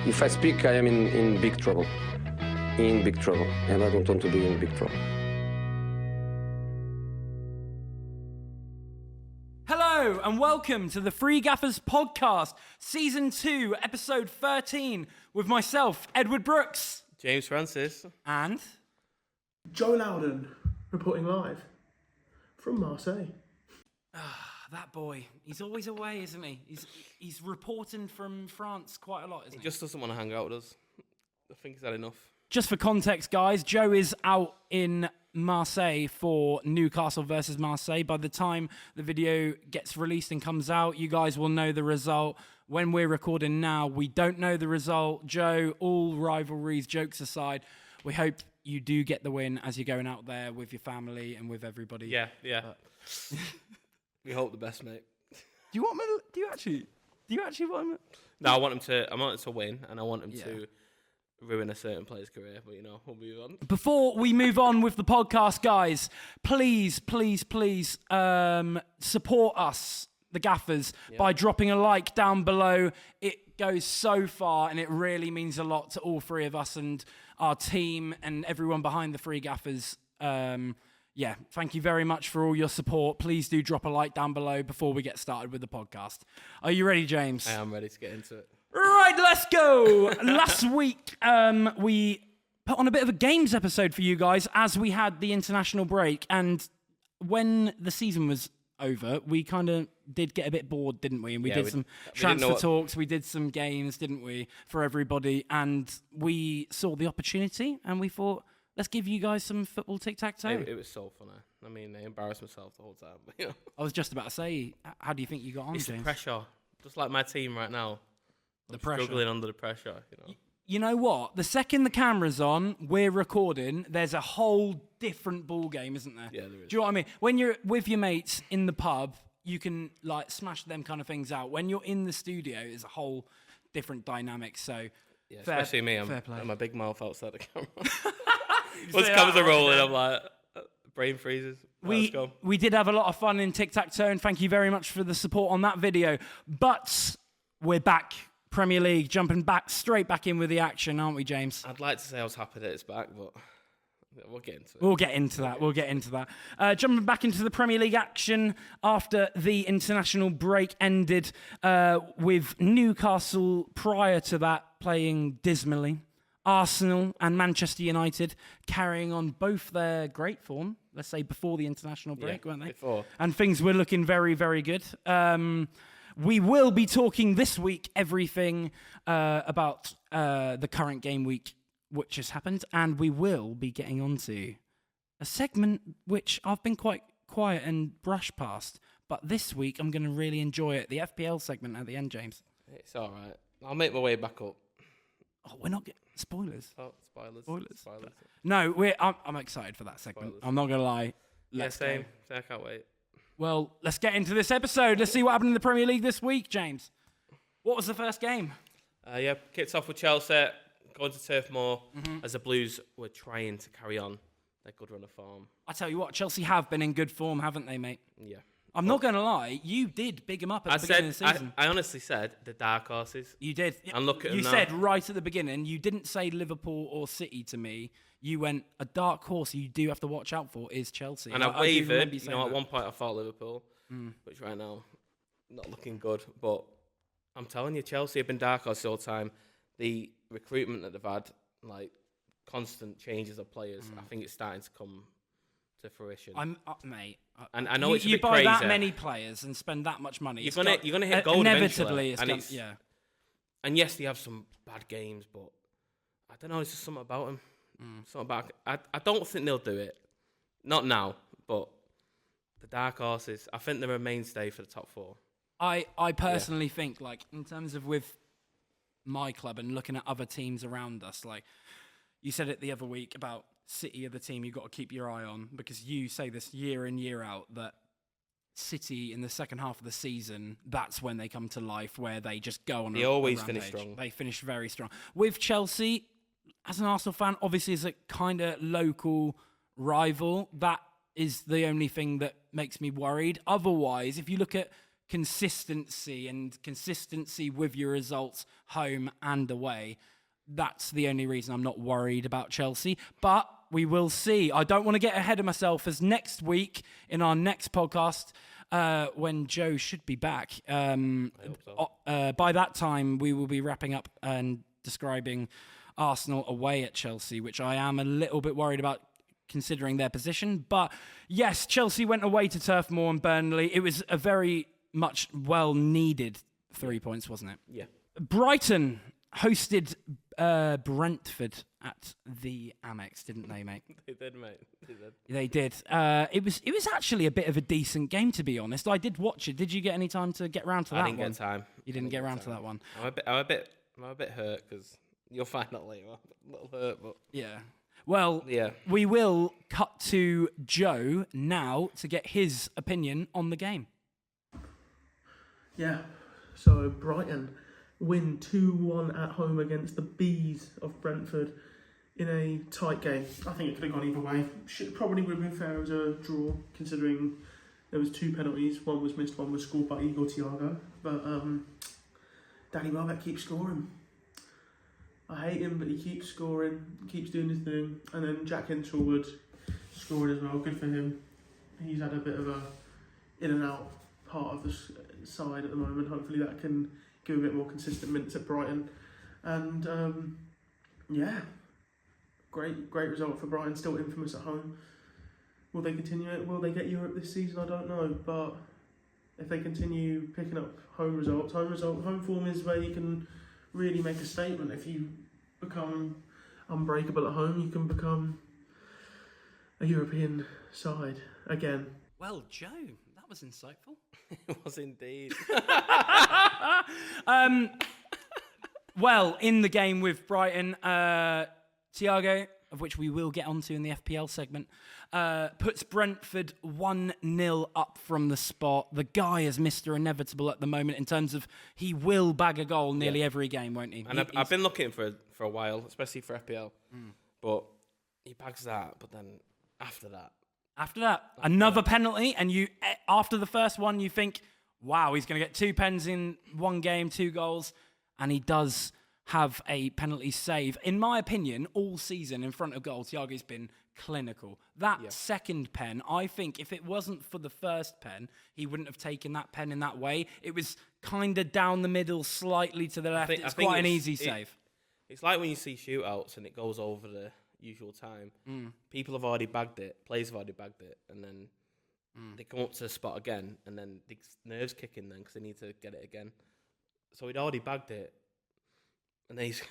If I speak, I am in big trouble. In big trouble. And I don't want to be in big trouble. Hello and welcome to the Free Gaffers podcast, Season 2, Episode 13, with myself, Edward Brookes. James Francis. And... Joe Lowden, reporting live from Marseille. That boy, he's always away, isn't he? He's reporting from France quite a lot, isn't he? He just doesn't want to hang out with us. I think he's had enough. Just for context, guys, Joe is out in Marseille for Newcastle versus Marseille. By the time the video gets released and comes out, you guys will know the result. When we're recording now, we don't know the result. Joe, all rivalries, jokes aside, we hope you do get the win as you're going out there with your family and with everybody. Yeah. We hope the best, mate. Do you actually want him? No, I want him to win, and I want him to ruin a certain player's career, but we'll move on. Before we move on with the podcast, guys, please support us, the Gaffers, by dropping a like down below. It goes so far, and it really means a lot to all three of us and our team and everyone behind the Free Gaffers. Thank you very much for all your support. Please do drop a like down below before we get started with the podcast. Are you ready, James? I am ready to get into it. Right, let's go. Last week, we put on a bit of a games episode for you guys as we had the international break. And when the season was over, we kind of did get a bit bored, didn't we? And we did some transfer talks. We did some games, didn't we, for everybody? And we saw the opportunity and we thought, let's give you guys some football tic-tac-toe. It was so funny. I mean, I embarrassed myself the whole time. I was just about to say, how do you think you got on, it's James? The pressure. Just like my team right now. I'm struggling under the pressure. You know what? The second the camera's on, we're recording, there's a whole different ball game, isn't there? Yeah, there is. Do you know what I mean? When you're with your mates in the pub, you can smash them kind of things out. When you're in the studio, it's a whole different dynamic. So, yeah, especially me. I'm a big mouth outside the camera. Once cameras are rolling, I'm like, brain freezes. We did have a lot of fun in tic-tac-toe, and thank you very much for the support on that video. But we're back, Premier League, jumping straight back in with the action, aren't we, James? I'd like to say I was happy that it's back, but we'll get into it. We'll get into that. Jumping back into the Premier League action after the international break ended with Newcastle prior to that playing dismally. Arsenal and Manchester United carrying on both their great form, let's say before the international break, weren't they? Before. And things were looking very, very good. We will be talking this week everything about the current game week which has happened, and we will be getting onto a segment which I've been quite quiet and brushed past, but this week I'm going to really enjoy it. The FPL segment at the end, James. It's all right. I'll make my way back up. Oh, we're not getting... Spoilers. Oh, spoilers. No, I'm excited for that segment. Spoilers. I'm not going to lie. Same. I can't wait. Well, let's get into this episode. Let's see what happened in the Premier League this week, James. What was the first game? Kicked off with Chelsea, going to Turf Moor, as the Blues were trying to carry on their good run of form. I tell you what, Chelsea have been in good form, haven't they, mate? Yeah. I'm not going to lie, you did big them up at the beginning of the season. I honestly said the dark horses. You did. And look at you them said now. right at the beginning, you didn't say Liverpool or City to me. You went, a dark horse you do have to watch out for is Chelsea. And I wavered. At one point I thought Liverpool, which right now, not looking good. But I'm telling you, Chelsea have been dark horse all the time. The recruitment that they've had, constant changes of players, I think it's starting to come to fruition. Mate. And I know it's a bit buy crazy. That many players and spend that much money. You're gonna hit gold inevitably. Eventually. And yes, they have some bad games, but I don't know. It's just something about them. Something about. I don't think they'll do it. Not now, but the dark horses. I think they're a mainstay for the top four. I personally think, in terms of with my club and looking at other teams around us, you said it the other week about City are the team you've got to keep your eye on, because you say this year in, year out, that City in the second half of the season, that's when they come to life, where they just go on They always finish strong. They finish very strong. With Chelsea, as an Arsenal fan, obviously as a kind of local rival, that is the only thing that makes me worried. Otherwise, if you look at consistency and consistency with your results home and away, that's the only reason I'm not worried about Chelsea. But we will see. I don't want to get ahead of myself, as next week in our next podcast, when Joe should be back, I hope so. by that time we will be wrapping up and describing Arsenal away at Chelsea, which I am a little bit worried about considering their position. But yes, Chelsea went away to Turf Moor and Burnley. It was a very much well-needed 3 points, wasn't it? Yeah. Brighton hosted Brentford at the Amex, didn't they, mate? They did, mate. They did. It was actually a bit of a decent game, to be honest. I did watch it. Did you get any time to get round to that one? I didn't get time. You didn't get round to that one. I'm a bit hurt because you'll find out later. I'm a little hurt, but Yeah. Well, yeah. we will cut to Joe now to get his opinion on the game. Yeah, so Brighton win 2-1 at home against the Bees of Brentford in a tight game. I think it could have gone either way. Probably would have been fair as a draw, considering there was 2 penalties. One was missed, one was scored by Igor Thiago. But Danny Welbeck keeps scoring. I hate him, but he keeps scoring, keeps doing his thing. And then Jack Hinshelwood scoring as well. Good for him. He's had a bit of a in and out part of the side at the moment. Hopefully that can give a bit more consistent minutes at Brighton. And yeah, great result for Brighton. Still infamous at home. Will they continue it? Will they get Europe this season? I don't know. But if they continue picking up home form is where you can really make a statement. If you become unbreakable at home, you can become a European side again. Well, Joe, that was insightful. It was indeed. Well, in the game with Brighton, Thiago, of which we will get onto in the FPL segment, puts Brentford 1-0 up from the spot. The guy is Mr. Inevitable at the moment in terms of he will bag a goal nearly every game, won't he? And I've been looking for a while, especially for FPL. But he bags that, but then after that, another penalty, and you after the first one, you think, wow, he's going to get 2 pens in one game, 2 goals, and he does have a penalty save. In my opinion, all season in front of goal, Thiago's been clinical. That second pen, I think if it wasn't for the first pen, he wouldn't have taken that pen in that way. It was kind of down the middle, slightly to the left. It's quite an easy save. It's like when you see shootouts and it goes over the usual time. People have already bagged it, players have already bagged it, and then they come up to the spot again, and then the nerves kick in then because they need to get it again. So he'd already bagged it, and then he's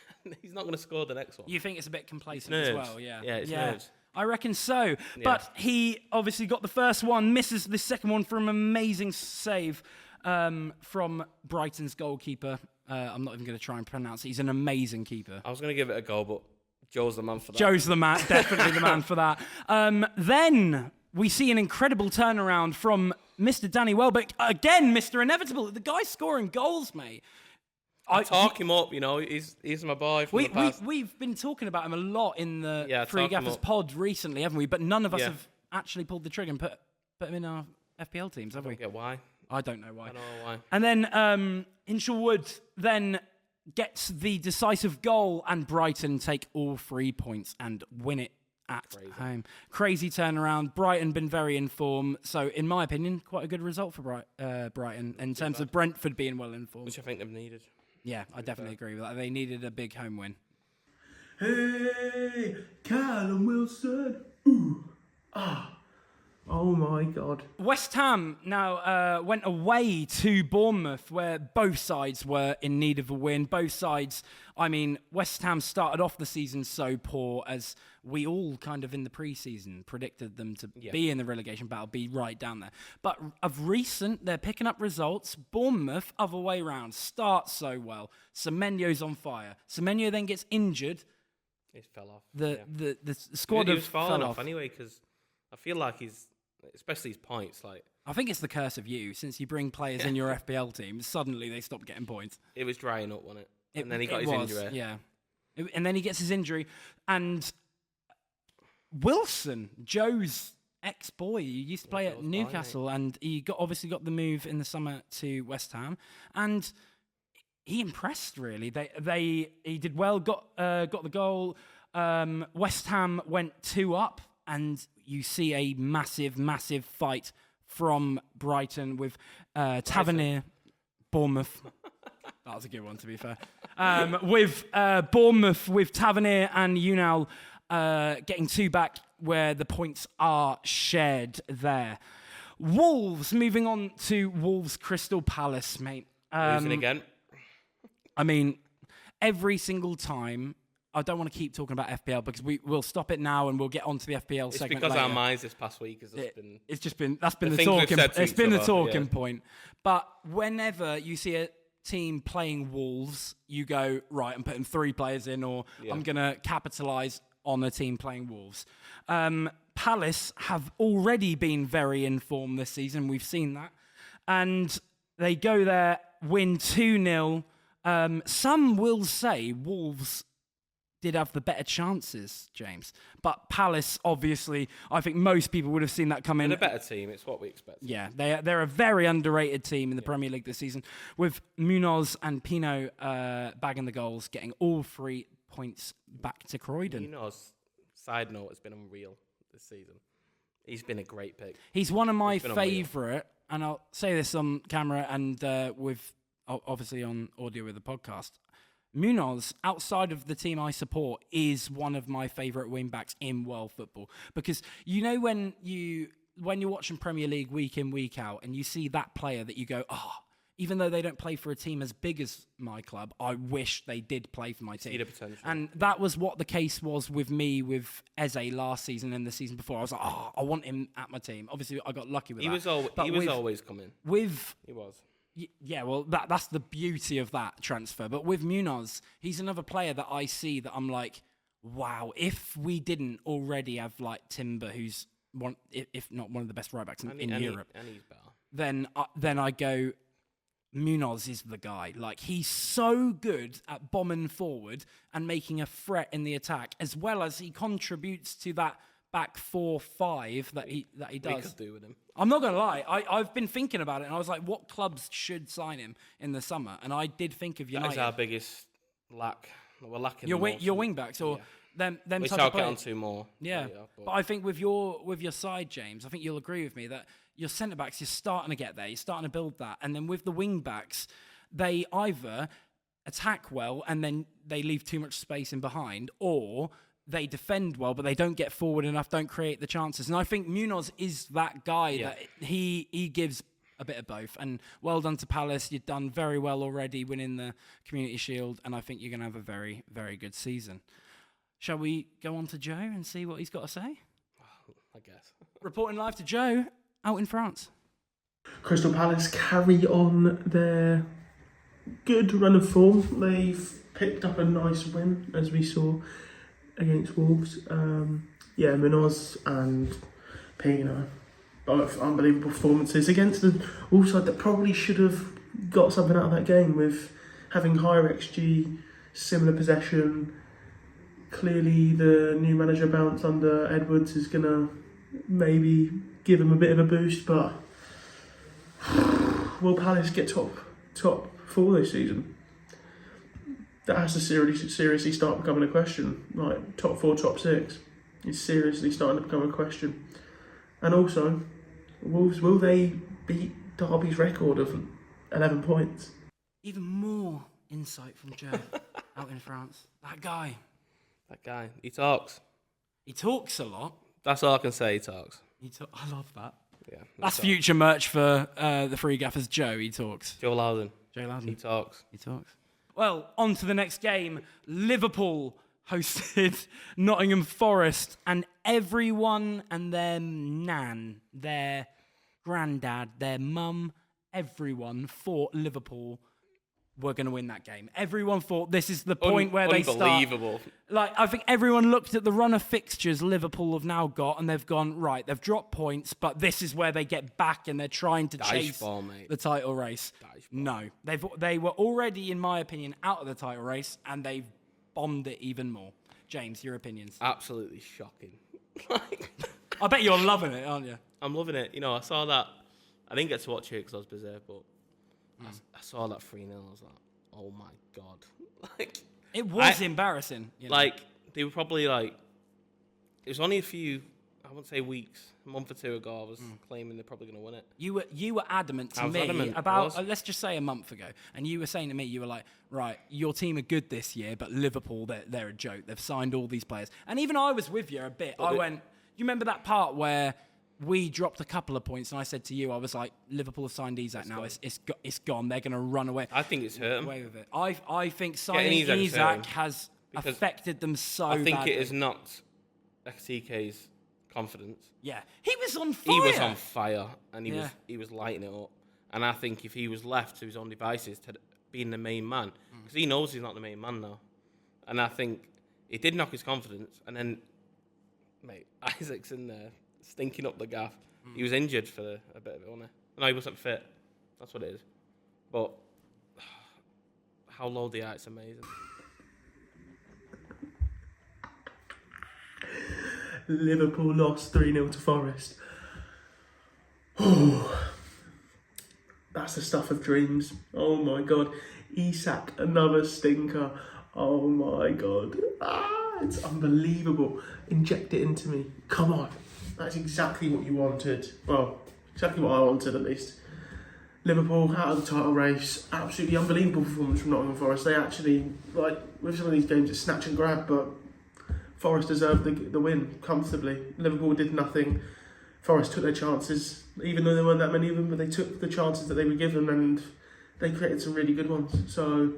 not going to score the next one. You think it's a bit complacent as well, yeah. Yeah, it's nerves. I reckon so. Yeah. But he obviously got the first one, misses the second one from an amazing save from Brighton's goalkeeper. I'm not even going to try and pronounce it. He's an amazing keeper. I was going to give it a go, but Joe's the man for that. Joe's the man, definitely the man for that. Then we see an incredible turnaround from Mr. Danny Welbeck. Again, Mr. Inevitable. The guy's scoring goals, mate. Talk him up, you know. He's my boy from the past. We've been talking about him a lot in the Free talk him Gaffers up. pod recently, haven't we? But none of us have actually pulled the trigger and put him in our FPL teams, have we? I don't get why. I don't know why. I don't know why. And then Hinshelwood then gets the decisive goal, and Brighton take all 3 points and win it at home. Crazy turnaround. Brighton been very in form. So, in my opinion, quite a good result for Brighton in terms of Brentford being well informed. Which I think they've needed. Yeah, I definitely agree with that. They needed a big home win. Hey, Callum Wilson. Ooh. Ah. Oh my God. West Ham now went away to Bournemouth, where both sides were in need of a win. Both sides, I mean, West Ham started off the season so poor, as we all kind of in the pre-season predicted them to be in the relegation battle, be right down there. But of recent, they're picking up results. Bournemouth, other way round, starts so well. Semenyo's on fire. Semenyo then gets injured. He fell off. The squad he was falling fell off anyway, because I feel like he's, especially his points, like, I think it's the curse of you. Since you bring players in your FPL team, suddenly they stop getting points. it was drying up, wasn't it? And then he got his injury. Yeah. And then he gets his injury. And Wilson, Joe's ex-boy. You used to play at Newcastle, and he obviously got the move in the summer to West Ham, and he impressed really. He did well, got the goal. West Ham went 2-up, and you see a massive fight from Brighton with Tavernier, Bournemouth. That was a good one, to be fair. With Bournemouth, with Tavernier and Unal getting 2 back, where the points are shared there. Wolves, moving on to Wolves Crystal Palace, mate. Losing again. I mean, every single time, I don't want to keep talking about FPL because we'll stop it now and we'll get onto the FPL segment It's because later. our minds this past week has just been... It's just been, that's been the talking, it's been the talking point. But whenever you see a team playing Wolves, you go, right, I'm putting 3 players in, or I'm going to capitalise on a team playing Wolves. Palace have already been very in form this season. We've seen that. And they go there, win 2-0. Some will say Wolves did have the better chances, James. But Palace, obviously, I think most people would have seen that come in. They're a better team. It's what we expect. Yeah, they're a very underrated team in the Premier League this season, with Munoz and Pino bagging the goals, getting all 3 points back to Croydon. Munoz, side note, has been unreal this season. He's been a great pick. He's one of my favourite, and I'll say this on camera and with obviously on audio with the podcast. Munoz, outside of the team I support, is one of my favourite wing-backs in world football. Because you know when you're watching Premier League week in, week out, and you see that player that you go, even though they don't play for a team as big as my club, I wish they did play for my team. See the potential. And that was what the case was with me with Eze last season and the season before. I was like, I want him at my team. Obviously, I got lucky with that. He was always coming. He was. Yeah, well, that's the beauty of that transfer. But with Munoz, he's another player that I see that I'm like, wow, if we didn't already have like Timber, who's one, if not one of the best right backs in Europe, and he's better. Then I go, Munoz is the guy. Like, he's so good at bombing forward and making a threat in the attack, as well as he contributes to that back 4-5 that he does. We could do with him. I'm not gonna lie. I've been thinking about it, and I was like, what clubs should sign him in the summer? And I did think of United. That is our biggest lack. We're lacking your wing backs, or them which type I'll of get players. onto more. Yeah, but I think with your side, James, I think you'll agree with me that your centre backs, you're starting to get there. You're starting to build that, and then with the wing backs, they either attack well and then they leave too much space in behind, or they defend well, but they don't get forward enough, don't create the chances. And I think Munoz is that guy that he gives a bit of both. And well done to Palace. You've done very well already winning the Community Shield, and I think you're going to have a very, very good season. Shall we go on to Joe and see what he's got to say? I guess. Reporting live to Joe out in France. Crystal Palace carry on their good run of form. They've picked up a nice win, as we saw, against Wolves. Munoz and Pino, both unbelievable performances against the Wolves side that probably should have got something out of that game with having higher XG, similar possession. Clearly the new manager bounce under Edwards is going to maybe give him a bit of a boost, but will Palace get top 4 this season? That has to seriously start becoming a question. Like, top 4, top 6 is seriously starting to become a question. And also, Wolves, will they beat Derby's record of 11 points? Even more insight from Joe out in France. That guy, he talks. He talks a lot. That's all I can say, he talks. I love that. Yeah, that's future merch for the Free Gaffers. Joe, he talks. Joe Lowden. He talks. Well, on to the next game. Liverpool hosted Nottingham Forest, and everyone and their nan, their granddad, their mum, everyone thought Liverpool were going to win that game. Everyone thought this is the point where they start. Unbelievable. Like, I think everyone looked at the run of fixtures Liverpool have now got, and they've gone, right, they've dropped points, but this is where they get back, and they're trying to chase the title race. No. They were already, in my opinion, out of the title race, and they've bombed it even more. James, your opinions? Absolutely shocking. I bet you're loving it, aren't you? I'm loving it. You know, I saw that. I didn't get to watch it because I was busy, but I saw that 3-0. I was like, oh my God. Like, it was embarrassing. You know? Like, they were probably like, it was only a few, I wouldn't say weeks, a month or two ago, I was claiming they're probably going to win it. You were adamant to me about, let's just say a month ago, and you were saying to me, you were like, right, your team are good this year, but Liverpool, they're a joke. They've signed all these players. And even I was with you a bit. I went, you remember that part where we dropped a couple of points, and I said to you, I was like, Liverpool have signed Isak now. It's gone. They're going to run away. I think it's hurt them. Away with it. I think signing Isak has affected them so badly. I think it is not XTK's confidence. Yeah. He was on fire. He was on fire, and he was lighting it up. And I think if he was left to his own devices to being the main man, because he knows he's not the main man now. And I think it did knock his confidence. And then, mate, Isaac's in there stinking up the gaff. He was injured for a bit of it, wasn't he? No, he wasn't fit. That's what it is. But how low they are, it's amazing. Liverpool lost 3-0 to Forest. That's the stuff of dreams. Oh my God. Isak, another stinker. Oh my God. It's unbelievable. Inject it into me. Come on. That's exactly what you wanted. Well, exactly what I wanted at least. Liverpool out of the title race. Absolutely unbelievable performance from Nottingham Forest. They actually, like, with some of these games, it's snatch and grab, but Forest deserved the win comfortably. Liverpool did nothing. Forest took their chances, even though there weren't that many of them, but they took the chances that they were given and they created some really good ones. So,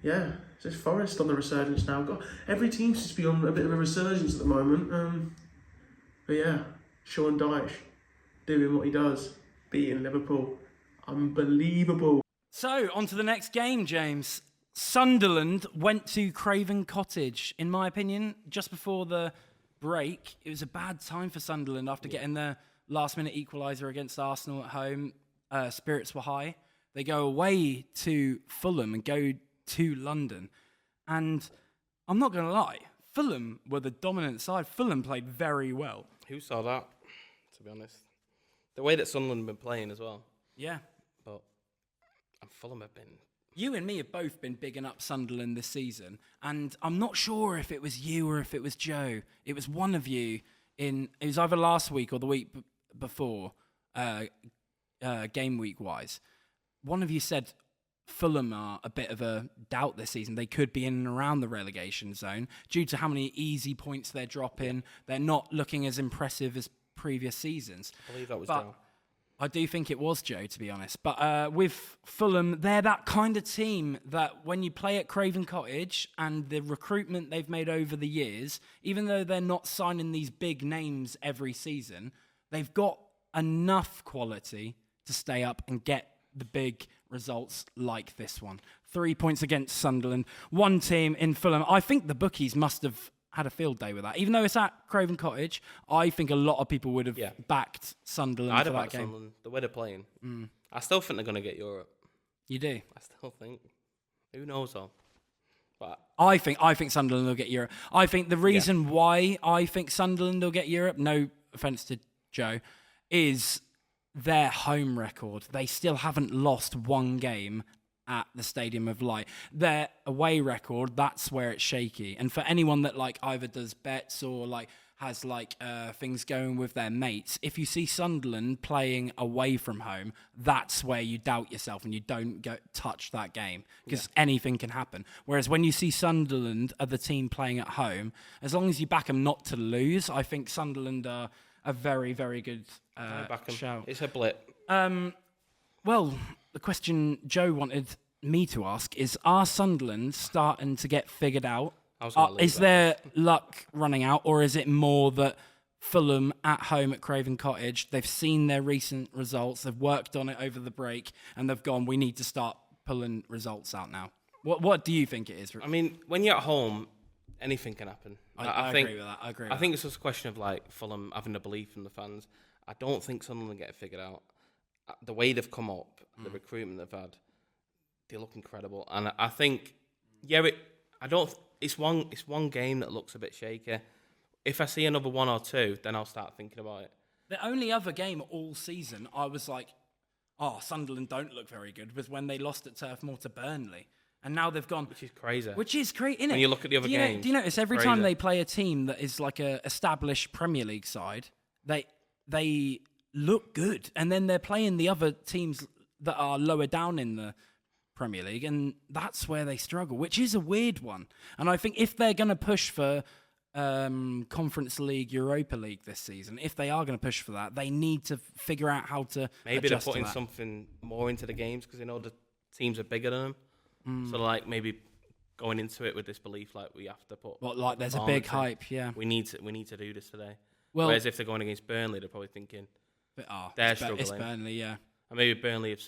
yeah, it's just Forest on the resurgence now. God, every team seems to be on a bit of a resurgence at the moment. But yeah, Sean Dyche doing what he does, beating Liverpool. Unbelievable. So, on to the next game, James. Sunderland went to Craven Cottage. In my opinion, just before the break, it was a bad time for Sunderland after getting the last-minute equaliser against Arsenal at home. Spirits were high. They go away to Fulham and go to London. And I'm not going to lie, Fulham were the dominant side. Fulham played very well. Who saw that, to be honest? The way that Sunderland have been playing as well. Yeah. But Fulham have been... You and me have both been bigging up Sunderland this season, and I'm not sure if it was you or if it was Joe. It was one of you it was either last week or the week before, game week-wise. One of you said Fulham are a bit of a doubt this season. They could be in and around the relegation zone due to how many easy points they're dropping. They're not looking as impressive as previous seasons. I believe that was Joe. I do think it was Joe, to be honest. But with Fulham, they're that kind of team that when you play at Craven Cottage and the recruitment they've made over the years, even though they're not signing these big names every season, they've got enough quality to stay up and get the big results like this one. 3 points against Sunderland, one team in Fulham. I think the bookies must have had a field day with that. Even though it's at Craven Cottage, I think a lot of people would have backed Sunderland for that game. Sunderland, the way they're playing. I still think they're going to get Europe. You do? I still think. Who knows though? But I think Sunderland will get Europe. I think the reason why I think Sunderland will get Europe, no offence to Joe, is their home record. They still haven't lost one game at the Stadium of Light. Their away record, that's where it's shaky. And for anyone that like either does bets or like has like things going with their mates, if you see Sunderland playing away from home, that's where you doubt yourself and you don't go touch that game because anything can happen. Whereas when you see Sunderland are the team playing at home, as long as you back them not to lose, I think Sunderland are a very, very good shout. It's a blip. Well, the question Joe wanted me to ask is, are Sunderland starting to get figured out? Is their luck running out, or is it more that Fulham at home at Craven Cottage, they've seen their recent results, they've worked on it over the break, and they've gone, we need to start pulling results out now? What do you think it is? I mean, when you're at home, anything can happen. I agree with that. I think it's just a question of like Fulham having a belief from the fans. I don't think Sunderland get it figured out. The way they've come up, the recruitment they've had, they look incredible. And I think, it's one game that looks a bit shaky. if I see another 1 or 2, then I'll start thinking about it. The only other game all season I was like, oh, Sunderland don't look very good, was when they lost at Turf Moor to Burnley. And now they've gone... Which is crazy. Isn't it? When you look at the other games. Do you notice every time they play a team that is like a established Premier League side, they look good. And then they're playing the other teams that are lower down in the Premier League, and that's where they struggle, which is a weird one. And I think if they're going to push for Conference League, Europa League this season, if they are going to push for that, they need to figure out how to maybe they're adjust to putting that. something more into the games because they know the teams are bigger than them. So like maybe going into it with this belief, like we have to put. Well, like there's a big hype, yeah. We need to do this today. Well, whereas if they're going against Burnley, they're probably thinking they're struggling. It's Burnley, yeah. And maybe Burnley have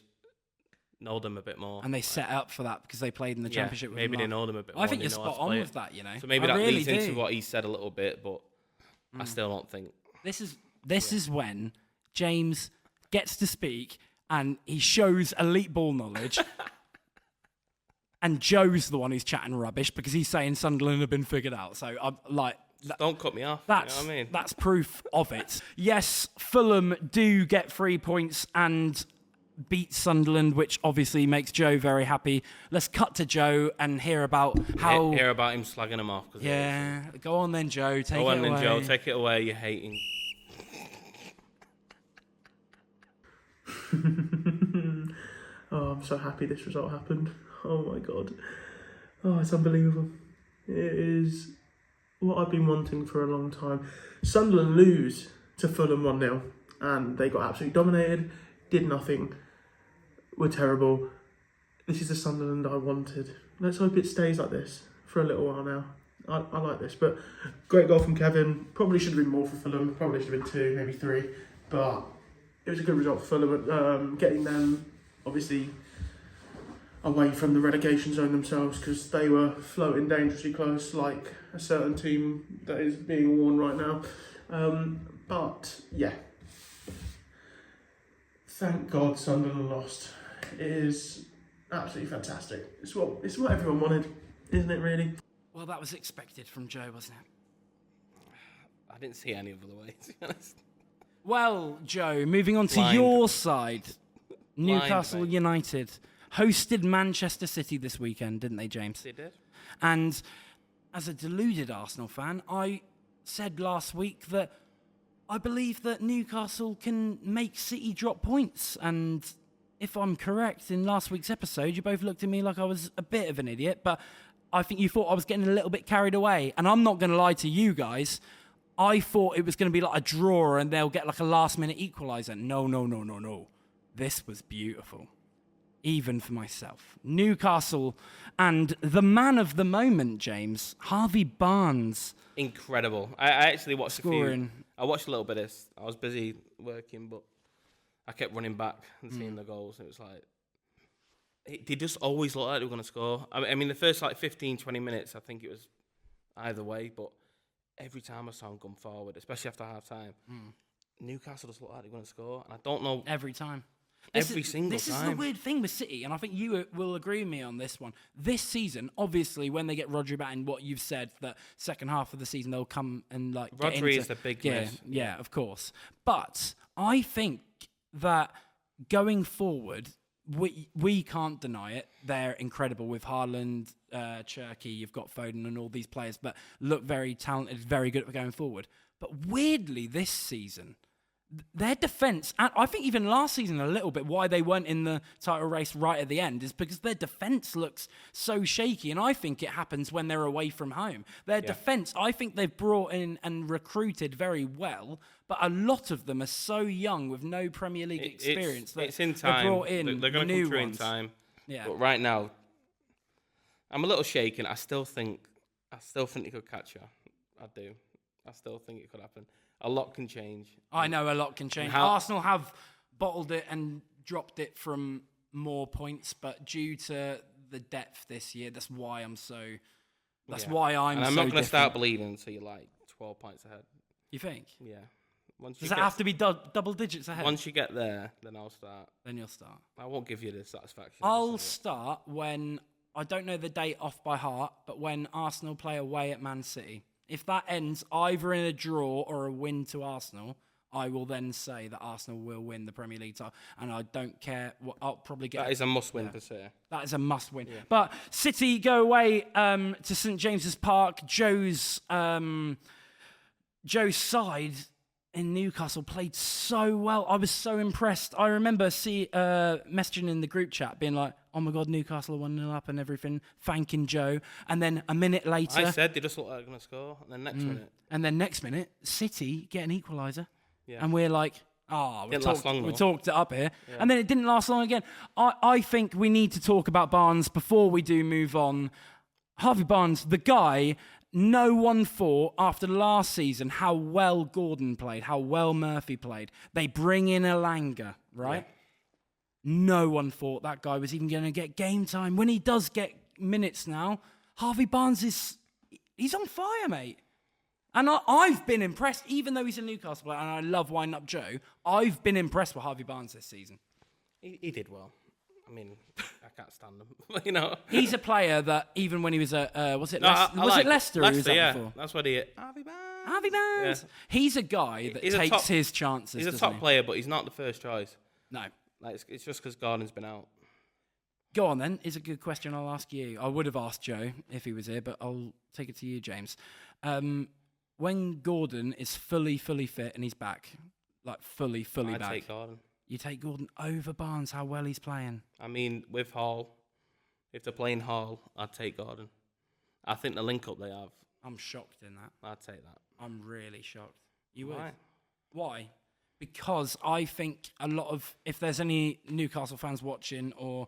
know them a bit more, and they set up for that because they played in the Championship. With maybe them. they know them a bit more. I think you're spot on with that, you know. So maybe that leads into what he said a little bit, but I still don't think this is when James gets to speak and he shows elite ball knowledge. And Joe's the one who's chatting rubbish because he's saying Sunderland have been figured out. So I'm like, don't cut me off. That's, you know what I mean? That's proof of it. Yes, Fulham do get 3 points and beat Sunderland, which obviously makes Joe very happy. Let's cut to Joe and hear about how... Hear about him slagging him off. Yeah, go on then, Joe. Take it away. Go on then, Joe. Take it away. You're hating. Oh, I'm so happy this result happened. Oh my God. Oh, it's unbelievable. It is what I've been wanting for a long time. Sunderland lose to Fulham 1-0 and they got absolutely dominated, did nothing, were terrible. This is the Sunderland I wanted. Let's hope it stays like this for a little while now. I like this, but great goal from Kevin. Probably should have been more for Fulham, probably should have been 2, maybe 3, but it was a good result for Fulham, getting them obviously away from the relegation zone themselves because they were floating dangerously close like a certain team that is being warned right now. But yeah, thank God Sunderland lost. It is absolutely fantastic. It's what everyone wanted, isn't it really? Well, that was expected from Joe, wasn't it? I didn't see any other way, to be honest. Well, Joe, moving on to your side. Newcastle United hosted Manchester City this weekend, didn't they, James? They did. And as a deluded Arsenal fan, I said last week that I believe that Newcastle can make City drop points. And if I'm correct, in last week's episode, you both looked at me like I was a bit of an idiot, but I think you thought I was getting a little bit carried away. And I'm not going to lie to you guys. I thought it was going to be like a draw and they'll get like a last-minute equaliser. No. This was beautiful. Even for myself. Newcastle and the man of the moment, James, Harvey Barnes. Incredible. I actually watched scoring. I watched a little bit of this. I was busy working, but I kept running back and seeing the goals. It was like, they just always looked like they were going to score. I mean, the first like 15, 20 minutes, I think it was either way, but every time I saw him come forward, especially after half time, Newcastle just looked like they were going to score. And I don't know. Every time. Every single time. This is the weird thing with City, and I think you will agree with me on this one. This season, obviously, when they get Rodri back in what you've said, that second half of the season they'll come and like Rodri is the big miss. Yeah, of course. But I think that going forward, we can't deny it. They're incredible with Haaland, Cherky, you've got Foden and all these players, but look very talented, very good at going forward. But weirdly, this season, their defence, and I think even last season a little bit, why they weren't in the title race right at the end is because their defence looks so shaky, and I think it happens when they're away from home. Their defence, I think they've brought in and recruited very well, but a lot of them are so young with no Premier League experience. It's in time. They brought in they're going to come through ones. in time. Yeah. But right now, I'm a little shaken. I still think they could catch her. I do. I still think it could happen. A lot can change. I know a lot can change. Arsenal have bottled it and dropped it from more points, but due to the depth this year, that's why I'm so. That's why I'm. And I'm so not going to start believing until you're like 12 points ahead. You think? Yeah. Does it have to be double digits ahead? Once you get there, then I'll start. Then you'll start. I won't give you the satisfaction. I'll start when I don't know the date off by heart, but when Arsenal play away at Man City. If that ends either in a draw or a win to Arsenal, I will then say that Arsenal will win the Premier League title, and I don't care. I'll probably get That is a must-win for City. That is a must-win. Yeah. But City go away to St James's Park. Joe's side in Newcastle played so well. I was so impressed. I remember messaging in the group chat being like, oh my God, Newcastle are 1-0 up and everything, thanking Joe. And then a minute later... I said they just looked like they're going to score. And then next minute... City get an equaliser. Yeah. And we're like, we talked it up here. Yeah. And then it didn't last long again. I think we need to talk about Barnes before we do move on. Harvey Barnes, the guy... No one thought after last season how well Gordon played, how well Murphy played. They bring in Elanga, right? Yeah. No one thought that guy was even going to get game time. When he does get minutes now, Harvey Barnes he's on fire, mate. And I've been impressed, even though he's a Newcastle player, and I love winding up Joe, I've been impressed with Harvey Barnes this season. He did well. I mean, I can't stand him. He's a player that even when he was at it Leicester? Yeah, before? That's what he. Harvey Barnes. Yeah. He's a guy that takes his chances. He's a top player, but he's not the first choice. No, it's just because Gordon's been out. Go on then. It's a good question. I'll ask you. I would have asked Joe if he was here, but I'll take it to you, James. When Gordon is fully fit and he's back, like fully back, I'd take Gordon. You take Gordon over Barnes, how well he's playing. I mean, with Hall, if they're playing Hall, I'd take Gordon. I think the link-up they have... I'm shocked in that. I'd take that. I'm really shocked. You would? Why? Why? Because I think a lot of... If there's any Newcastle fans watching or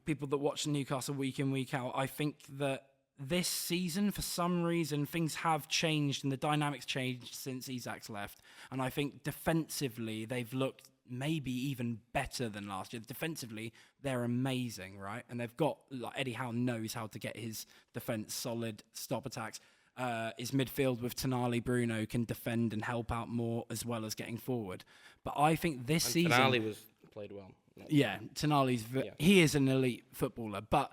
people that watch Newcastle week in, week out, I think that this season, for some reason, things have changed and the dynamics changed since Isak's left. And I think defensively, they've looked maybe even better than last year. Defensively, they're amazing, right? And they've got, like, Eddie Howe knows how to get his defence solid, stop attacks. His midfield with Tonali, Bruno can defend and help out more as well as getting forward. But I think this season... Tonali played well. Yeah, Tonali's... He is an elite footballer, but...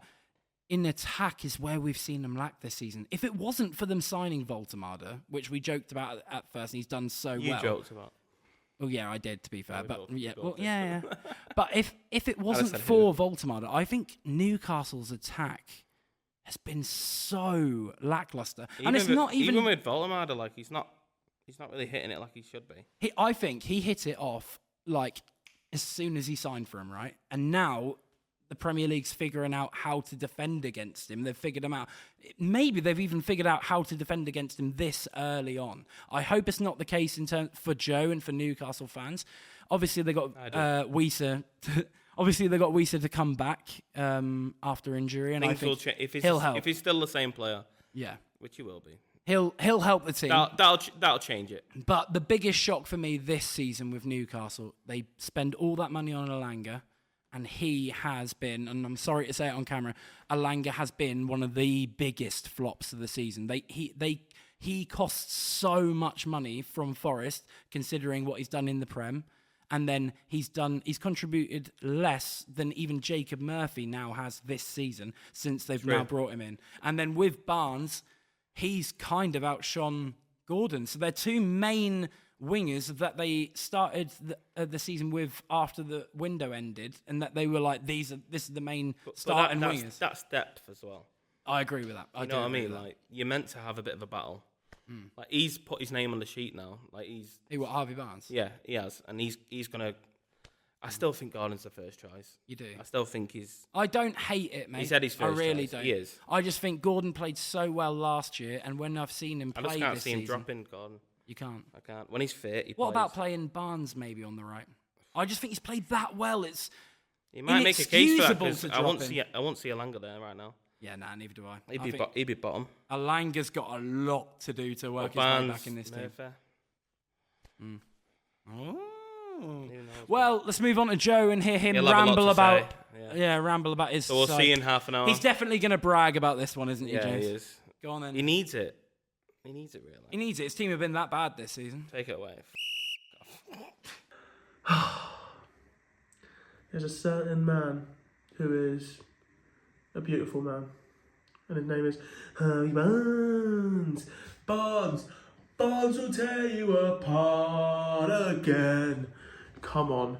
In attack is where we've seen them lack this season. If it wasn't for them signing Voltemada, which we joked about at first, and he's done so well. You joked about. Oh yeah, I did, to be fair. But if it wasn't for Voltemada, I think Newcastle's attack has been so lackluster. And it's not even with Voltemada, like he's not really hitting it like he should be. I think he hit it off like as soon as he signed for him, right? And now the Premier League's figuring out how to defend against him. They've figured him out. Maybe they've even figured out how to defend against him this early on. I hope it's not the case for Joe and for Newcastle fans. Obviously, they got Wiese. Obviously, they got Wiese to come back after injury, and I think he'll help. If he's still the same player, yeah, which he will be. He'll help the team. That'll change it. But the biggest shock for me this season with Newcastle, they spend all that money on Elanga. And he has been, and I'm sorry to say it on camera, Elanga has been one of the biggest flops of the season. He costs so much money from Forest, considering what he's done in the Prem, and then he's contributed less than even Jacob Murphy now has this season since they've now brought him in. And then with Barnes, he's kind of outshone Gordon. So they're two main wingers that they started the season with after the window ended, and that they were like, this is the main starting wingers. That's depth as well. I agree with that. You know what I mean? Like, you're meant to have a bit of a battle. Like, he's put his name on the sheet now. Like, Harvey Barnes? Yeah, he has, and he's gonna. I still think Gordon's the first choice. You do? I still think he's... I don't hate it, mate. He said he's first choice. I really don't. He is. I just think Gordon played so well last year, and when I've seen him play this season... I just can't see him dropping Gordon. You can't? I can't. When he's fit, he plays. What about playing Barnes maybe on the right? I just think he's played that well. It's He might make a case for that, because I won't see Elanga there right now. Yeah, neither do I. He'd be bottom. Elanga's got a lot to do to work his way back in this team. Oh. Well, let's move on to Joe and hear him ramble about. Ramble about his. So we'll see in half an hour. He's definitely going to brag about this one, isn't he, James? Yeah, he is. Go on then. He needs it. He needs it, really. He needs it. His team have been that bad this season. Take it away. There's a certain man who is a beautiful man. And his name is Harvey Barnes. Barnes will tear you apart again. Come on.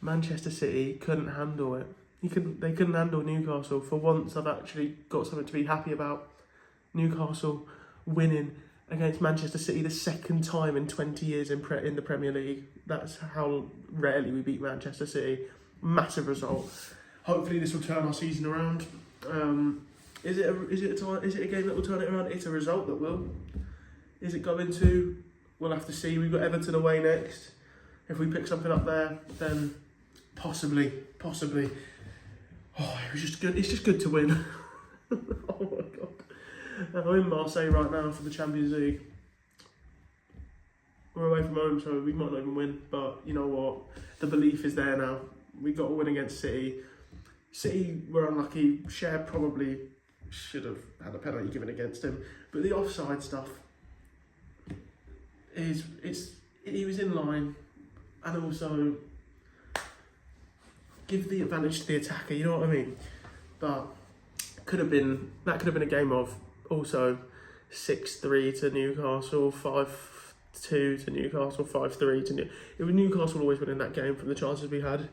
Manchester City couldn't handle it. They couldn't handle Newcastle. For once, I've actually got something to be happy about. Newcastle winning against Manchester City the second time in 20 years in the Premier League. That's how rarely we beat Manchester City. Massive result. Hopefully this will turn our season around. Is it a game that will turn it around? It's a result that will. Is it going to? We'll have to see. We've got Everton away next. If we pick something up there, then possibly. Oh, it was just good. It's just good to win. Oh my god. I'm in Marseille right now for the Champions League. We're away from home, so we might not even win. But you know what? The belief is there now. We got to win against City. City were unlucky. Cher probably should have had a penalty given against him. But the offside stuff he was in line, and also give the advantage to the attacker. You know what I mean? But that could have been a game of also 6-3 to Newcastle, 5-2 to Newcastle, 5-3 to Newcastle. It was Newcastle always winning that game from the chances we had.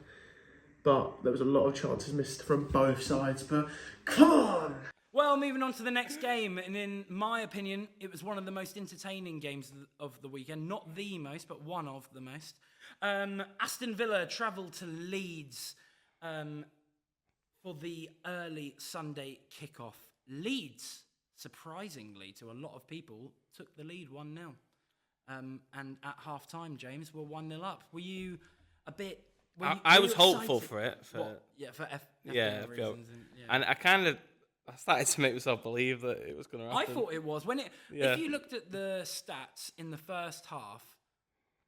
But there was a lot of chances missed from both sides. But come on! Well, moving on to the next game, and in my opinion, it was one of the most entertaining games of the weekend. Not the most, but one of the most. Aston Villa travelled to Leeds for the early Sunday kickoff. Leeds, surprisingly to a lot of people, took the lead 1-0. And at half-time, James, we're 1-0 up. Were you a bit... I was hopeful for it. For FPL reasons. And I started to make myself believe that it was going to happen. I thought it was. If you looked at the stats in the first half,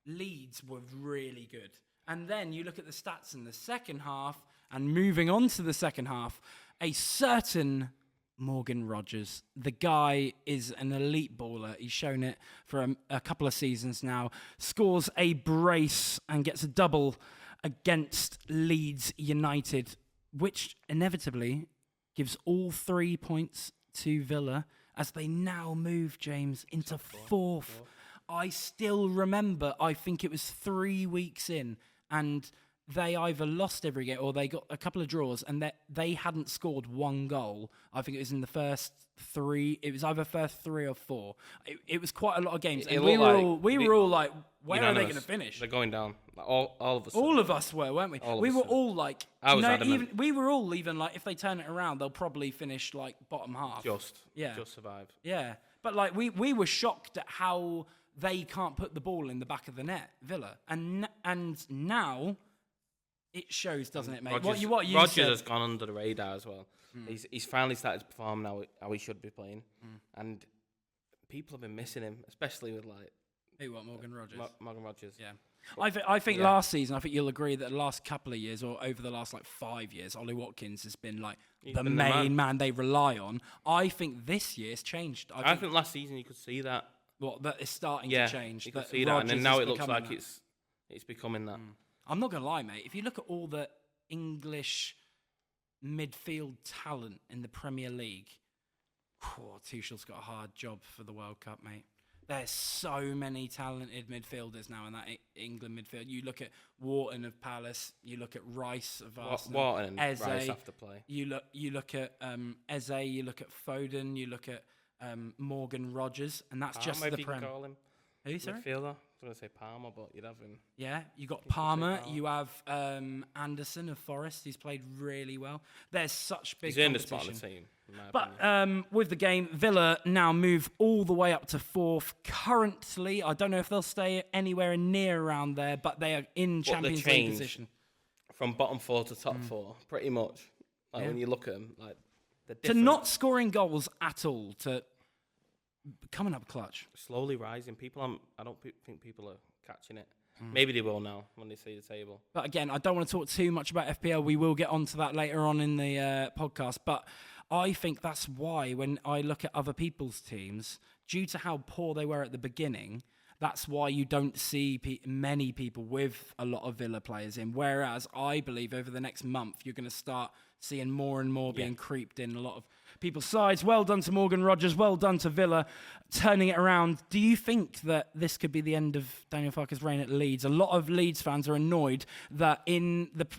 Leeds were really good. And then you look at the stats in the second half, and moving on to the second half, a certain Morgan Rogers. The guy is an elite baller. He's shown it for a couple of seasons now. Scores a brace and gets a double against Leeds United, which inevitably gives all 3 points to Villa as they now move, James, into fourth. I still remember, I think it was 3 weeks in, and they either lost every game or they got a couple of draws, and they hadn't scored one goal. I think it was in the first 3. It was either first 3 or 4. It was quite a lot of games. And we were all like, where are they going to finish? They're going down. Like all of us. All of us were, weren't we? We were all like, we were all even like, if they turn it around, they'll probably finish like bottom half. Just survive. Yeah. But like we were shocked at how they can't put the ball in the back of the net, Villa. And now it shows, doesn't it, mate? Rogers, what you Rogers said. has gone under the radar as well. He's finally started to perform now how he should be playing. And people have been missing him, especially with like... Morgan Rogers? Morgan Rogers. Yeah. I think last season, I think you'll agree that the last couple of years, or over the last like 5 years, Ollie Watkins has been like the main man they rely on. I think this year's changed. I think last season you could see that. That is starting to change. You could see that, and then now it looks like it's becoming that. I'm not going to lie, mate. If you look at all the English midfield talent in the Premier League, Tuchel's got a hard job for the World Cup, mate. There's so many talented midfielders now in that England midfield. You look at Wharton of Palace. You look at Rice of Arsenal. Wharton and Eze. Rice have to play. You look at Eze. You look at Foden. You look at Morgan Rogers, and that's just the Prem. Call him. Who, sorry? Midfielder. I was going to say Palmer, but you'd have him. Yeah, you got Palmer. You have Anderson of Forest. He's played really well. There's such big competition. He's in the spot on the team. But with the game, Villa now move all the way up to fourth. Currently, I don't know if they'll stay anywhere near around there, but they are in Champions League position. From bottom 4 to top 4, pretty much. Like when you look at them, like they're to not scoring goals at all, to coming up clutch. Slowly rising. I don't think people are catching it. Maybe they will now when they see the table. But again, I don't want to talk too much about FPL. We will get onto that later on in the podcast. But I think that's why when I look at other people's teams, due to how poor they were at the beginning, that's why you don't see many people with a lot of Villa players in. Whereas I believe over the next month, you're going to start seeing more and more being creeped in. A lot of people's sides. Well done to Morgan Rogers. Well done to Villa, turning it around. Do you think that this could be the end of Daniel Farke's reign at Leeds? A lot of Leeds fans are annoyed that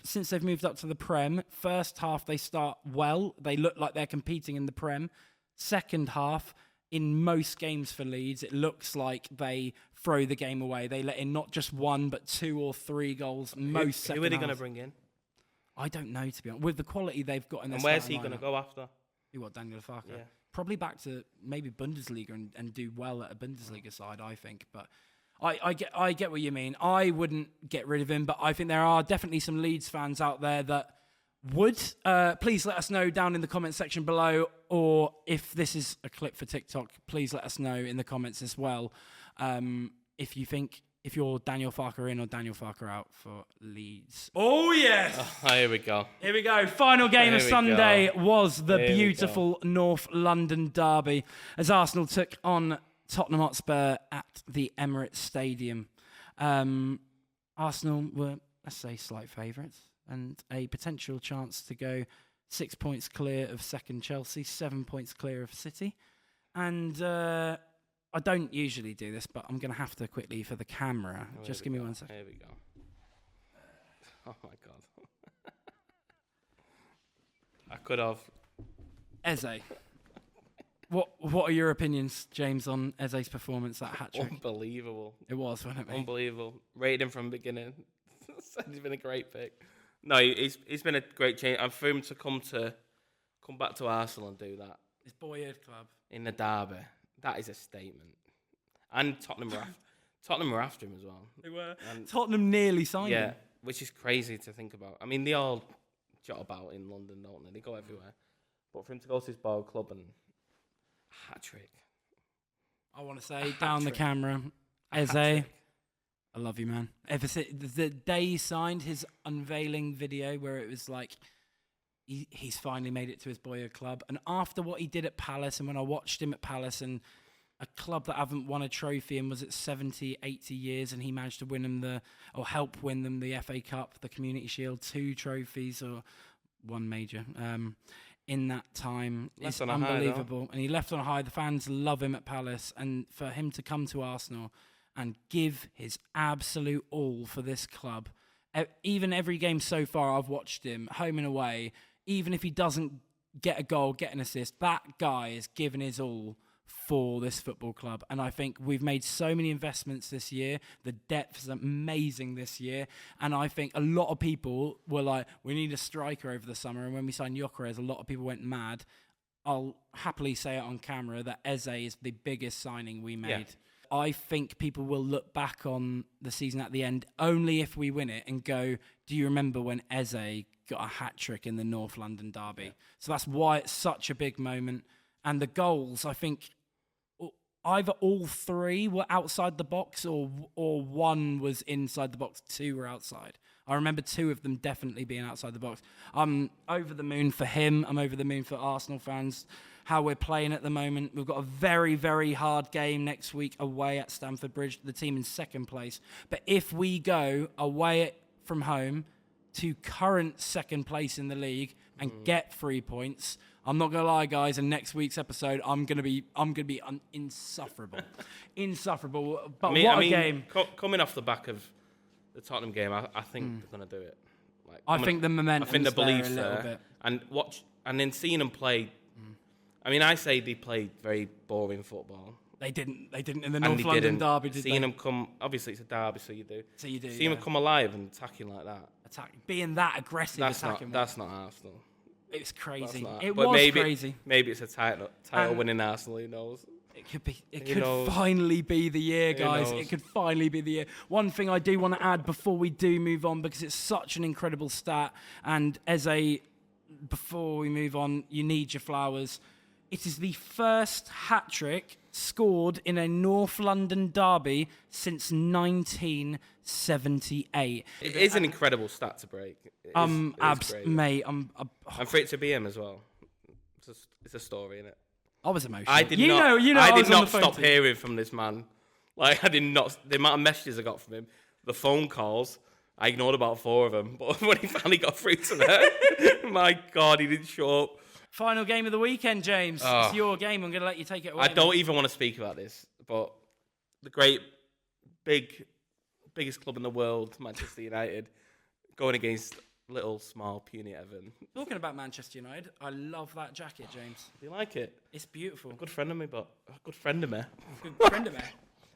since they've moved up to the Prem, first half they start well. They look like they're competing in the Prem. Second half, in most games for Leeds, it looks like they throw the game away. They let in not just 1, but 2 or 3 goals most second Who are they half. going to bring in? I don't know, to be honest. With the quality they've got in their And where's he starting going to lineup. go after? What, Daniel Farke? Yeah. Probably back to maybe Bundesliga and do well at a Bundesliga side, I think. But I get what you mean. I wouldn't get rid of him, but I think there are definitely some Leeds fans out there that would. Please let us know down in the comment section below, or if this is a clip for TikTok, please let us know in the comments as well. If you think if you're Daniel Farke in or Daniel Farke out for Leeds. Oh, yes! Oh, here we go. Here we go. Final game of Sunday was the Here beautiful North London derby as Arsenal took on Tottenham Hotspur at the Emirates Stadium. Arsenal were, let's say, slight favourites and a potential chance to go 6 points clear of second Chelsea, 7 points clear of City. And I don't usually do this, but I'm going to have to quickly for the camera. Just give me 1 second. Here we go. Oh, my God. I could have. Eze. What are your opinions, James, on Eze's performance, that hat-trick? Unbelievable. It was, wasn't it, mate? Unbelievable. Rated him from the beginning. Said he's been a great pick. No, he's been a great change. And for him to come back to Arsenal and do that. His boyhood club. In the derby. That is a statement. And Tottenham were after him as well. They were. And Tottenham nearly signed him. Yeah, which is crazy to think about. I mean, they all jot about in London, don't they? They go everywhere. But for him to go to his boyhood club and hat-trick. I want to say, down the camera, Eze, I love you, man. Ever since the day he signed his unveiling video where it was like, he's finally made it to his boyhood club. And after what he did at Palace, and when I watched him at Palace, and a club that haven't won a trophy and was at 70, 80 years, and he managed to win them help win them the FA Cup, the Community Shield, 2 trophies or 1 major. In that time, it's unbelievable. And he left on a high. The fans love him at Palace. And for him to come to Arsenal and give his absolute all for this club, even every game so far I've watched him, home and away, even if he doesn't get a goal, get an assist, that guy is giving his all for this football club. And I think we've made so many investments this year. The depth is amazing this year. And I think a lot of people were like, we need a striker over the summer. And when we signed Gyökeres, a lot of people went mad. I'll happily say it on camera that Eze is the biggest signing we made. Yeah. I think people will look back on the season at the end only if we win it and go, do you remember when Eze got a hat-trick in the North London derby? Yeah. So that's why it's such a big moment. And the goals, I think, either all 3 were outside the box or 1 was inside the box, 2 were outside. I remember 2 of them definitely being outside the box. I'm over the moon for him. I'm over the moon for Arsenal fans, how we're playing at the moment. We've got a very, very hard game next week away at Stamford Bridge, the team in second place. But if we go away from home to current second place in the league and get 3 points, I'm not gonna lie, guys. In next week's episode, I'm gonna be insufferable, insufferable. But what a game! Coming off the back of the Tottenham game, I think they're gonna do it. I think the momentum. I think the belief's there a little there, bit. and then seeing them play. I mean, I say they played very boring football. They didn't in the North London derby, did seeing they? them come, obviously it's a derby, so you do. Seeing them come alive and attacking like that. Being that aggressive, that's not Arsenal. It's crazy. It was maybe, crazy. Maybe it's a title winning Arsenal. Who knows? It could finally be the year, guys. It could finally be the year. One thing I do want to add before we do move on, because it's such an incredible stat, and Eze, before we move on, you need your flowers. It is the first hat-trick scored in a North London derby since 1978. It is an incredible stat to break. Mate, and for it to be him as well. It's a story, isn't it? I was emotional. I did not stop hearing from this man. Like, I did not. The amount of messages I got from him, the phone calls, I ignored about 4 of them. But when he finally got through to me, my God, he didn't show up. Final game of the weekend, James. Oh. It's your game. I'm going to let you take it away. I don't even want to speak about this, but the biggest club in the world, Manchester United, going against little, small, puny Everton. Talking about Manchester United, I love that jacket, James. Do you like it? It's beautiful. A good friend of me, but a good friend of me. Good friend of mine.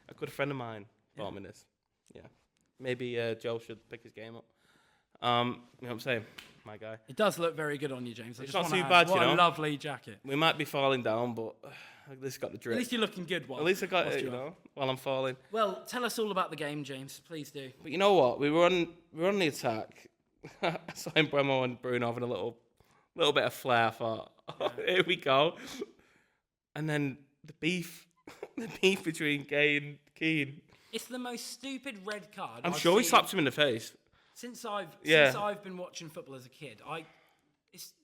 A good friend of mine bought me this. Yeah. Maybe Joe should pick his game up. You know what I'm saying? My guy. It does look very good on you, James. It's not too bad, what you know. a lovely jacket. We might be falling down, but at least got the drip. At least you're looking good. At least I got it, you know, while I'm falling. Well, tell us all about the game, James. Please do. But you know what? We were on the attack. I saw Bremo and Bruno having a little bit of flair. I thought, here we go. And then the beef between Gay and Keane. It's the most stupid red card. I'm I've sure he seen slapped him in the face. Since I've been watching football as a kid.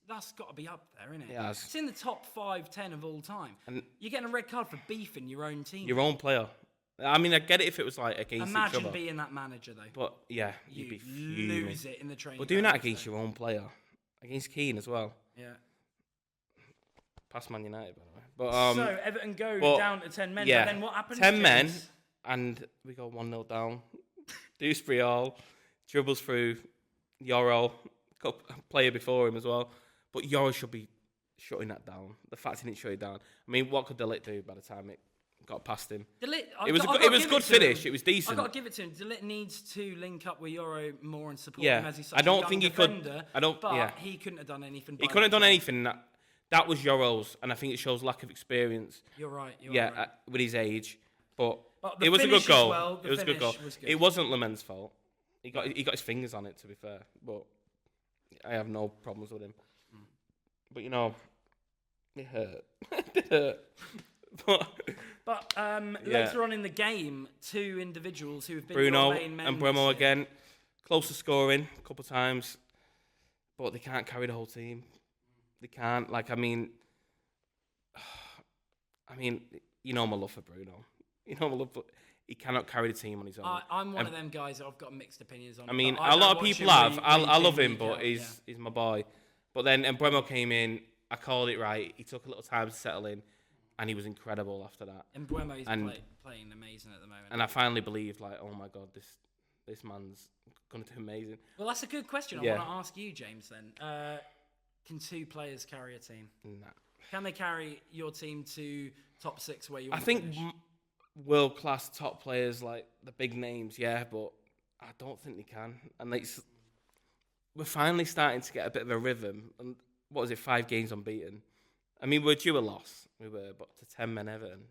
That's got to be up there, isn't it? Yeah, it's in the top 5-10 of all time. And you're getting a red card for beefing your own team. Your own player. I mean, I get it if it was like against each other. Imagine being that manager, though. But yeah, you'd be fuming. Lose it in the training. But doing that against your own player, against Keane as well. Yeah. Past Man United, by the way. But so Everton go down to 10 men. Yeah, but then what happens? 10 men, and we go 1-0 down. Dewsbury all dribbles through Yoro, got a player before him as well. But Yoro should be shutting that down. The fact he didn't shut it down. I mean, what could Delit do by the time it got past him? It was a good finish. It was decent. I've got to give it to him. Delit needs to link up with Yoro more and support Yeah, him as he's such I don't a young think he defender, could. But he couldn't have done anything. He couldn't have done anything. That was Yoro's, and I think it shows lack of experience. You're right. Right. With his age, but the it was a good finish goal. well, It was a good goal. was good. It wasn't Leman's fault. He got his fingers on it, to be fair, but I have no problems with him. But you know, it hurt. It hurt. But later on in the game, two individuals who have been Bruno your main men and Bremo again, close to scoring a couple of times, but they can't carry the whole team. They can't. You know my love for Bruno. You know my love for. He cannot carry the team on his own. I'm one of them guys that I've got mixed opinions on. I mean, a lot of people have. I love him, but he's my boy. But then, and Bremo came in. I called it right. He took a little time to settle in, and he was incredible after that. And Bremo is playing amazing at the moment. And I finally believed, like, oh my God, this man's going to do amazing. Well, that's a good question. I want to ask you, James. Then, can two players carry a team? Nah. Can they carry your team to top 6 where you want I think to finish? World-class top players, like the big names, yeah, but I don't think they can. And we're finally starting to get a bit of a rhythm. And what was it, 5 games unbeaten? I mean, we're due a loss. We were, but to 10 men Everton.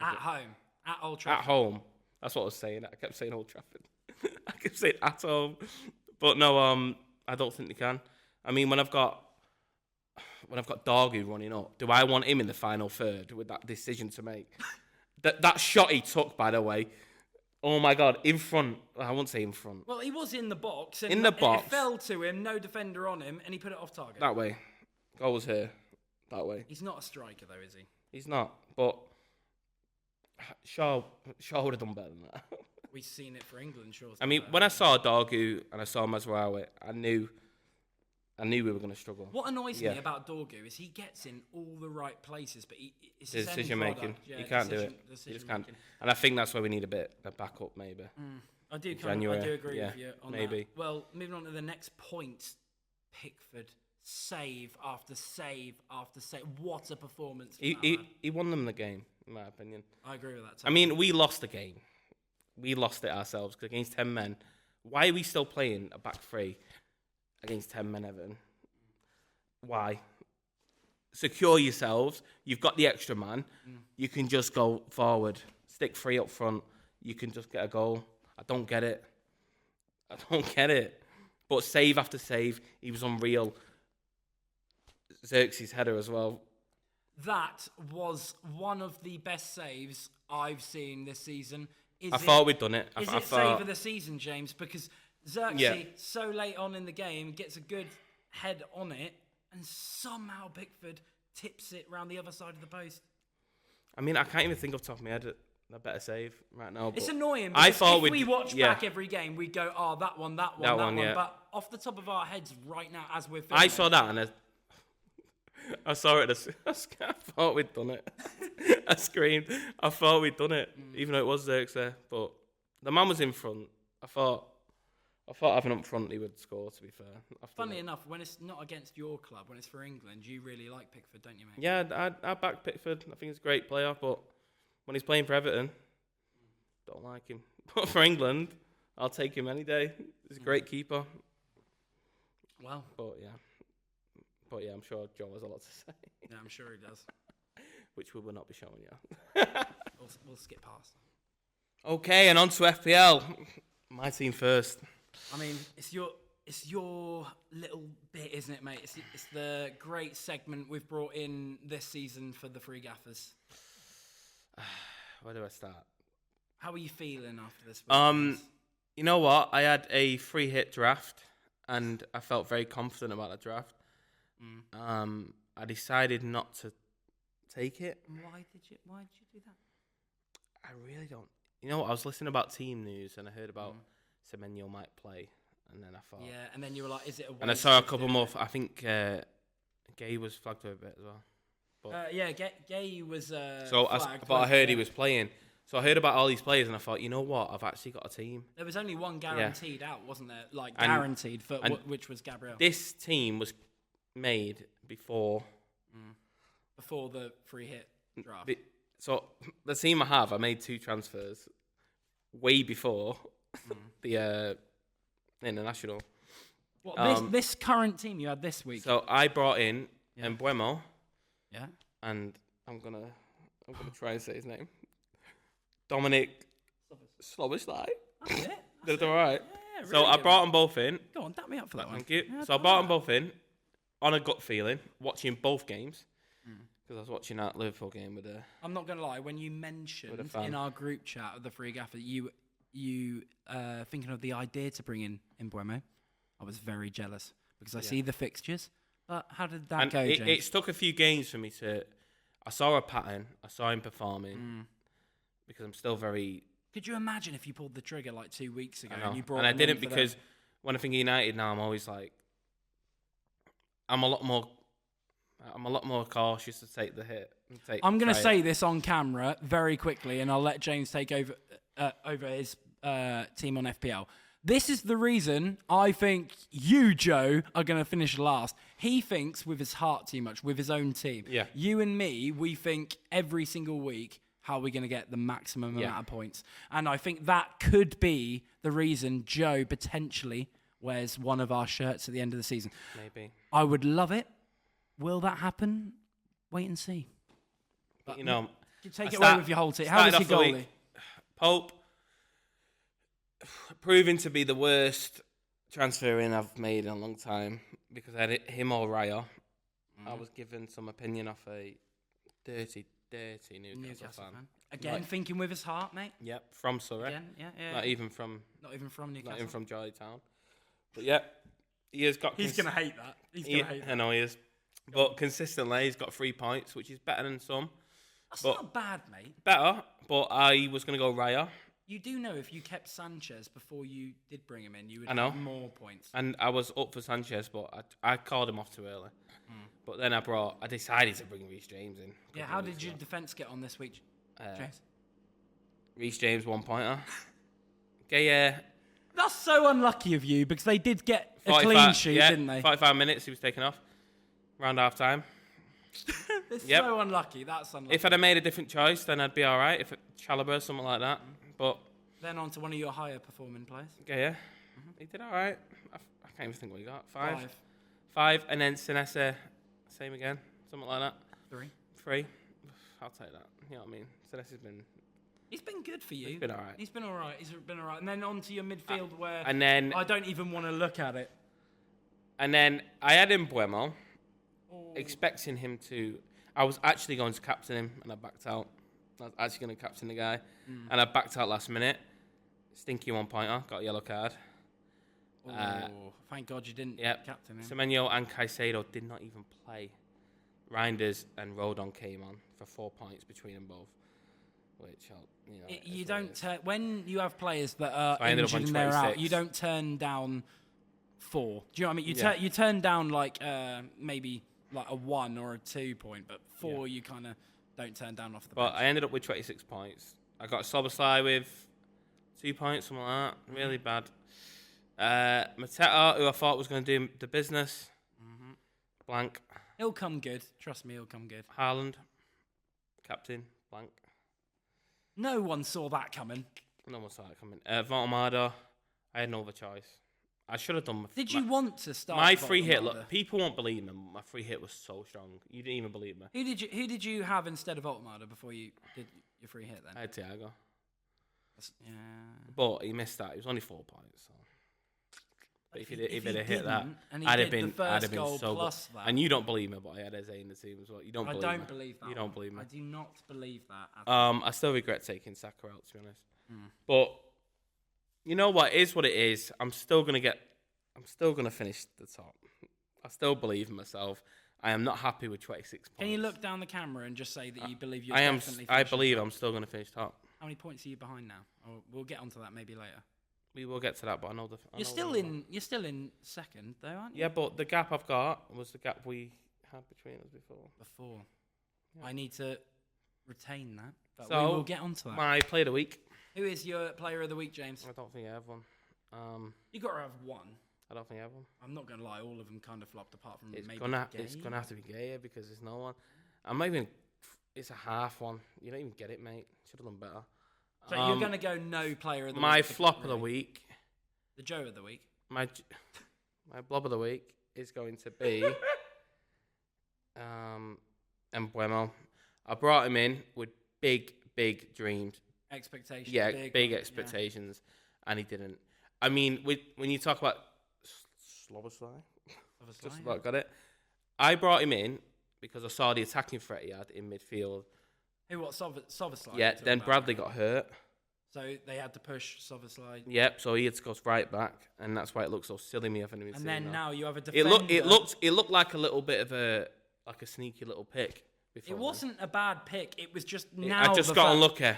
At home. At Old Trafford. At home. That's what I was saying. I kept saying Old Trafford. I kept saying at home. But no, I don't think they can. I mean, when I've got Dorgu running up, do I want him in the final third with that decision to make? That shot he took, by the way, oh my God, in front. I won't say in front. Well, he was in the box. And in the box. It fell to him, no defender on him, and he put it off target. That way. Goal was here. That way. He's not a striker, though, is he? He's not. But Shaw would have done better than that. We've seen it for England, sure. I mean, when I saw Dorgu and I saw Mazraoui, I knew we were going to struggle. What annoys me about Dorgu is he gets in all the right places, but it's his decision making. Yeah, he can't do it. He just can't. And I think that's where we need a bit of backup, maybe. I do agree with you on maybe. that. Well, moving on to the next point, Pickford, save after save after save. What a performance! He won them the game, in my opinion. I agree with that. I mean, we lost the game. We lost it ourselves because against 10 men. Why are we still playing a back 3 against 10 men Everton? Why? Secure yourselves. You've got the extra man. You can just go forward. Stick 3 up front. You can just get a goal. I don't get it. But save after save, he was unreal. Xerxes' header as well. That was one of the best saves I've seen this season. I thought we'd done it. Is it save of the season, James? Because Xerxes, so late on in the game, gets a good head on it, and somehow Pickford tips it round the other side of the post. I mean, I can't even think off the top of my head a better save right now. It's annoying because if we watch back every game, we'd go, oh, that one. Yeah. But off the top of our heads right now, as we're filming, I saw that and I saw it. I thought we'd done it. I screamed. I thought we'd done it, even though it was Zirk's there. But the man was in front. I thought having up front he would score, to be fair. Funny enough, when it's not against your club, when it's for England, you really like Pickford, don't you, mate? Yeah, I back Pickford. I think he's a great player, but when he's playing for Everton, don't like him. But for England, I'll take him any day. He's a great keeper. Well. But yeah, I'm sure John has a lot to say. Yeah, I'm sure he does. Which we will not be showing you. We'll skip past. Okay, and on to FPL. My team first. I mean, it's your little bit, isn't it, mate? It's the great segment we've brought in this season for the free gaffers. Where do I start? How are you feeling after this week? You know what? I had a free hit draft, and I felt very confident about the draft. I decided not to take it. Why did you do that? I really don't. You know what? I was listening about team news, and I heard about Semenyo might play, and then I thought. Yeah, and then you were like, "Is it a?" And I saw a couple more. I think Gay was flagged over a bit as well. But yeah, Gay was. But I heard he was playing. So I heard about all these players, and I thought, you know what? I've actually got a team. There was only one guaranteed out, wasn't there? Like guaranteed for which was Gabriel. This team was made before the free hit draft. So the team I made 2 transfers way before the international. What this current team you had this week? So I brought in Mbuemo. Yeah. And I'm gonna try and say his name. Dominic Sloboslai. That's it. Did it all right. Yeah, really so I brought them both in. Go on, tap me up for that one. Thank you. Yeah, So I brought them both in on a gut feeling, watching both games. Because I was watching that Liverpool game with I'm not going to lie, when you mentioned in our group chat of the free gaffer you thinking of the idea to bring in Mbuemo, I was very jealous because I see the fixtures. But how did that go, James? It took a few games for me to... I saw a pattern. I saw him performing. Because I'm still very... Could you imagine if you pulled the trigger like 2 weeks ago I know. and you brought And I him didn't in for because when I think of United now, I'm always like... I'm a lot more cautious to take the hit. I'm going to say this on camera very quickly, and I'll let James take over his team on FPL. This is the reason I think you, Joe, are going to finish last. He thinks with his heart too much, with his own team. Yeah. You and me, we think every single week, how are we going to get the maximum amount of points? And I think that could be the reason Joe potentially wears one of our shirts at the end of the season. Maybe. I would love it. Will that happen? Wait and see. But, you know... You take it away with your whole team. How is your goalie? Pope, proving to be the worst transfer in I've made in a long time because I had him or Raya. I was given some opinion off a dirty Newcastle fan. Again, thinking with his heart, mate. Yep, from Surrey. Again, yeah. Not even from Newcastle. Not even from Jolly Town. But yeah, he has got... He's going to hate that. I know he is. But consistently, he's got 3 points, which is better than some. That's not bad, mate. Better, but I was going to go Raya. You do know if you kept Sanchez before you did bring him in, you would have more points. And I was up for Sanchez, but I called him off too early. But then I decided to bring Reece James in. Yeah, how did your defence get on this week, James? Reece James 1-pointer. Okay, That's so unlucky of you because they did get a clean sheet, didn't they? 45 minutes he was taken off. Around half time. It's so unlucky. That's unlucky. If I'd have made a different choice, then I'd be all right. If it Chalobah, something like that. But then on to one of your higher performing players. Okay, yeah. He did all right. I can't even think what he got. Five. And then Sensational, same again. Something like that. 3. I'll take that. You know what I mean? Sensational's been... He's been good for you. He's been all right. He's been all right. And then on to your midfield where and then, I don't even want to look at it. And then I had Mbuemo, expecting him to... I was actually going to captain him, and I backed out. I was actually going to captain the guy, and I backed out last minute. Stinky 1-pointer, got a yellow card. Thank God you didn't captain him. Semenyo and Caicedo did not even play. Reinders and Rodon came on for 4 points between them both. Which, you don't when you have players that are so injured and they're out, you don't turn down 4. Do you know what I mean? You turn down like maybe like a 1 or a 2 point, but 4 you kind of don't turn down off the But bench. I ended up with 26 points. I got Soboslai with 2 points, something like that. Really bad. Mateta, who I thought was going to do the business, blank. He'll come good. Trust me, he'll come good. Haaland, captain, blank. No one saw that coming. No one saw it coming. Votamada, I had no other choice. I should have done. Did you want to start? My free hit? Votamada? Look, people won't believe me. My free hit was so strong. You didn't even believe me. Who did you have instead of Votamada before you did your free hit then? I had Thiago, Yeah. but he missed that. It was only 4 points. So. But if he'd have hit that, didn't, and he I'd have did the been, first I'd have been goal so plus good. that. And you don't believe me, but I had Eze in the team as well. You don't. I Believe don't me. believe that. You don't believe me. I do not believe that. At all. I still regret taking Saka out, to be honest. But you know what? It is what it is. I'm still gonna finish the top. I still believe in myself. I am not happy with 26 points. Can you look down the camera and just say that you believe you're I am. definitely I finishing believe top? I'm still gonna finish top. How many points are you behind now? Or we'll get onto that maybe later. We will get to that, but I know the. You're still in second though, aren't you? Yeah, but the gap I've got was the gap we had between us before. Yeah. I need to retain that. But So, we will get onto that. My player of the week. Who is your player of the week, James? I don't think I have one. You got to have one. I don't think I have one. I'm not going to lie, all of them kind of flopped apart from It's maybe gonna Gay. have to be Gaya because there's no one. I'm not even. It's a half one. You don't even get it, mate. Should have done better. So you're going to go no player of the week. My flop of the week. The Joe of the week. My blob of the week is going to be Mbuemo. I brought him in with big dreams. Expectations. Yeah, big expectations, and he didn't. I mean, when you talk about Sloboslai, just about got it. I brought him in because I saw the attacking threat he had in midfield. Who, what, Soboslai? Yeah, then Bradley got hurt. So they had to push Soboslai. Yep, so he had to go right back, and that's why it looks so silly me having him in. And then now you have a defender. It looked like a little bit of a sneaky little pick. It wasn't a bad pick. It was just now. I just got unlucky.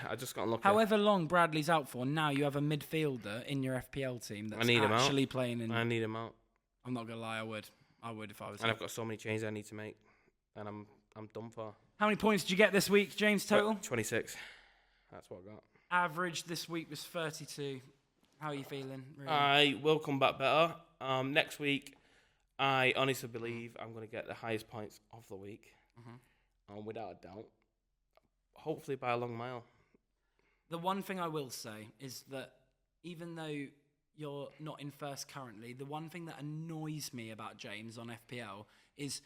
However long Bradley's out for, now you have a midfielder in your FPL team that's actually playing in. I need him out. I'm not gonna lie, I would if I was. And I've got so many changes I need to make, and I'm done for. How many points did you get this week, James? Total 26. That's what I got. Average this week was 32. How are you feeling? Really? I will come back better. Next week, I honestly believe I'm going to get the highest points of the week. Without a doubt. Hopefully by a long mile. The one thing I will say is that even though you're not in first currently, the one thing that annoys me about James on FPL is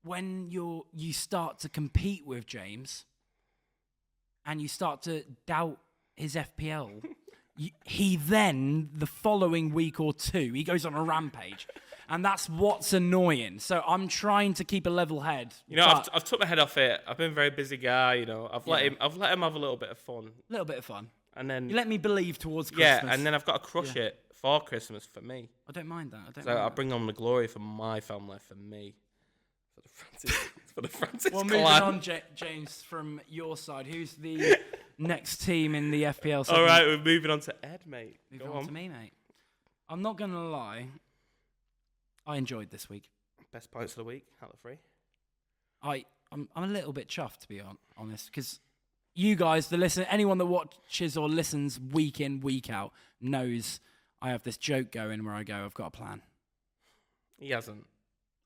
when you start to compete with James and you start to doubt his FPL, he then, the following week or two, he goes on a rampage. And that's what's annoying. So I'm trying to keep a level head. You know, I've took my head off it. I've been a very busy guy, you know. I've let him have a little bit of fun. A little bit of fun. And then you let me believe towards Christmas. Yeah, and then I've got to crush it for Christmas for me. I don't mind that. I'll bring on the glory for my family, for me. For the Francis Well, clan. moving on, James, from your side, who's the next team in the FPL segment? All right, we're moving on to Ed, mate. Moving on to me, mate. I'm not going to lie. I enjoyed this week. Best points of the week out of the three. I'm a little bit chuffed, to be honest, because you guys, anyone that watches or listens week in, week out, knows I have this joke going where I go, I've got a plan. He hasn't.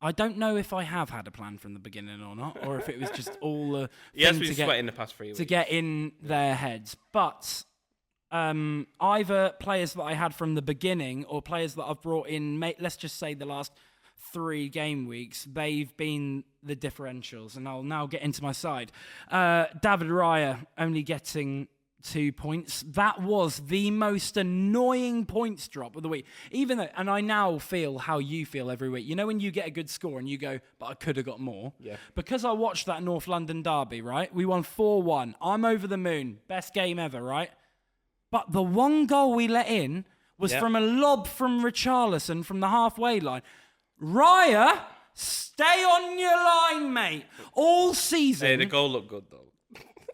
I don't know if I have had a plan from the beginning or not, or if it was just all the he has been sweating the past 3 weeks to get in their heads. But either players that I had from the beginning or players that I've brought in, let's just say the last 3 game weeks, they've been the differentials, and I'll now get into my side. David Raya only getting 2 points. That was the most annoying points drop of the week. Even though, and I now feel how you feel every week. You know when you get a good score and you go, but I could have got more? Yeah. Because I watched that North London derby, right? We won 4-1. I'm over the moon. Best game ever, right? But the one goal we let in was from a lob from Richarlison from the halfway line. Raya, stay on your line, mate. All season. Hey, the goal looked good, though.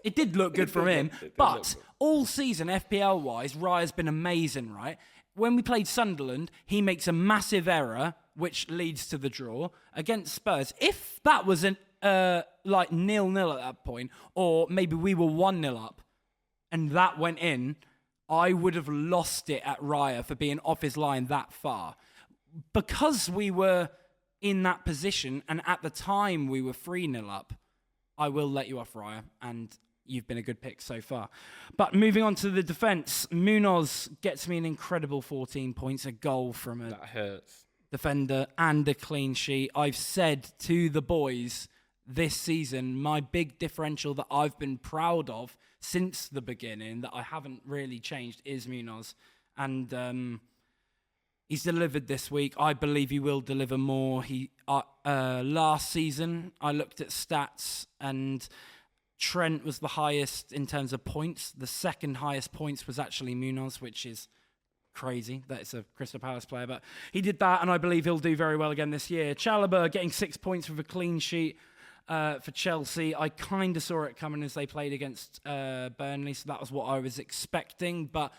It did look good from him. But all season, FPL-wise, Raya's been amazing, right? When we played Sunderland, he makes a massive error which leads to the draw against Spurs. If that was an 0-0 at that point, or maybe we were 1-0 up, and that went in, I would have lost it at Raya for being off his line that far. Because we were in that position, and at the time we were 3-0 up, I will let you off, Raya, and you've been a good pick so far. But moving on to the defence, Munoz gets me an incredible 14 points, a goal from a That hurts. defender, and a clean sheet. I've said to the boys this season, my big differential that I've been proud of since the beginning, that I haven't really changed, is Munoz. And he's delivered this week. I believe he will deliver more. Last season, I looked at stats, and Trent was the highest in terms of points. The second highest points was actually Munoz, which is crazy. That's a Crystal Palace player, but he did that, and I believe he'll do very well again this year. Chalobah getting 6 points with a clean sheet for Chelsea. I kind of saw it coming as they played against Burnley, so that was what I was expecting. But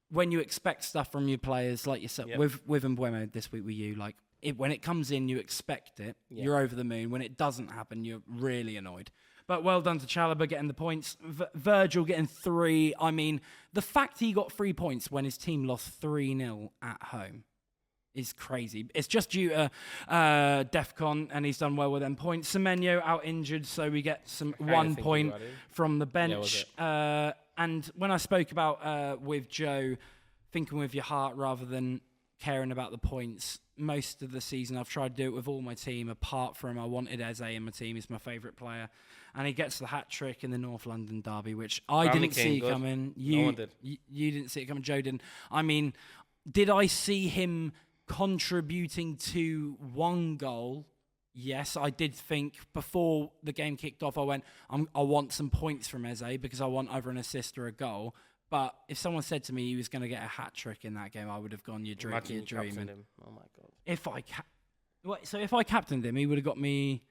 when you expect stuff from your players like yourself, with Mbeumo this week with you, when it comes in, you expect it. Yeah. You're over the moon. When it doesn't happen, you're really annoyed. But well done to Chalobah getting the points. Virgil getting 3. I mean, the fact he got 3 points when his team lost 3-0 at home is crazy. It's just due to DEFCON, and he's done well with them points. Semenyo out injured, so we get 1 point from the bench. And when I spoke about with Joe, thinking with your heart rather than caring about the points, most of the season I've tried to do it with all my team, apart from I wanted Eze in my team. He's my favourite player. And he gets the hat-trick in the North London derby, which I didn't see coming. No one did. You didn't see it coming. Joe didn't. I mean, did I see him contributing to 1 goal? Yes, I did think before the game kicked off, I went, I want some points from Eze because I want either an assist or a goal. But if someone said to me he was going to get a hat-trick in that game, I would have gone, you're dreaming. Him. Oh, my God. If I captained him, he would have got me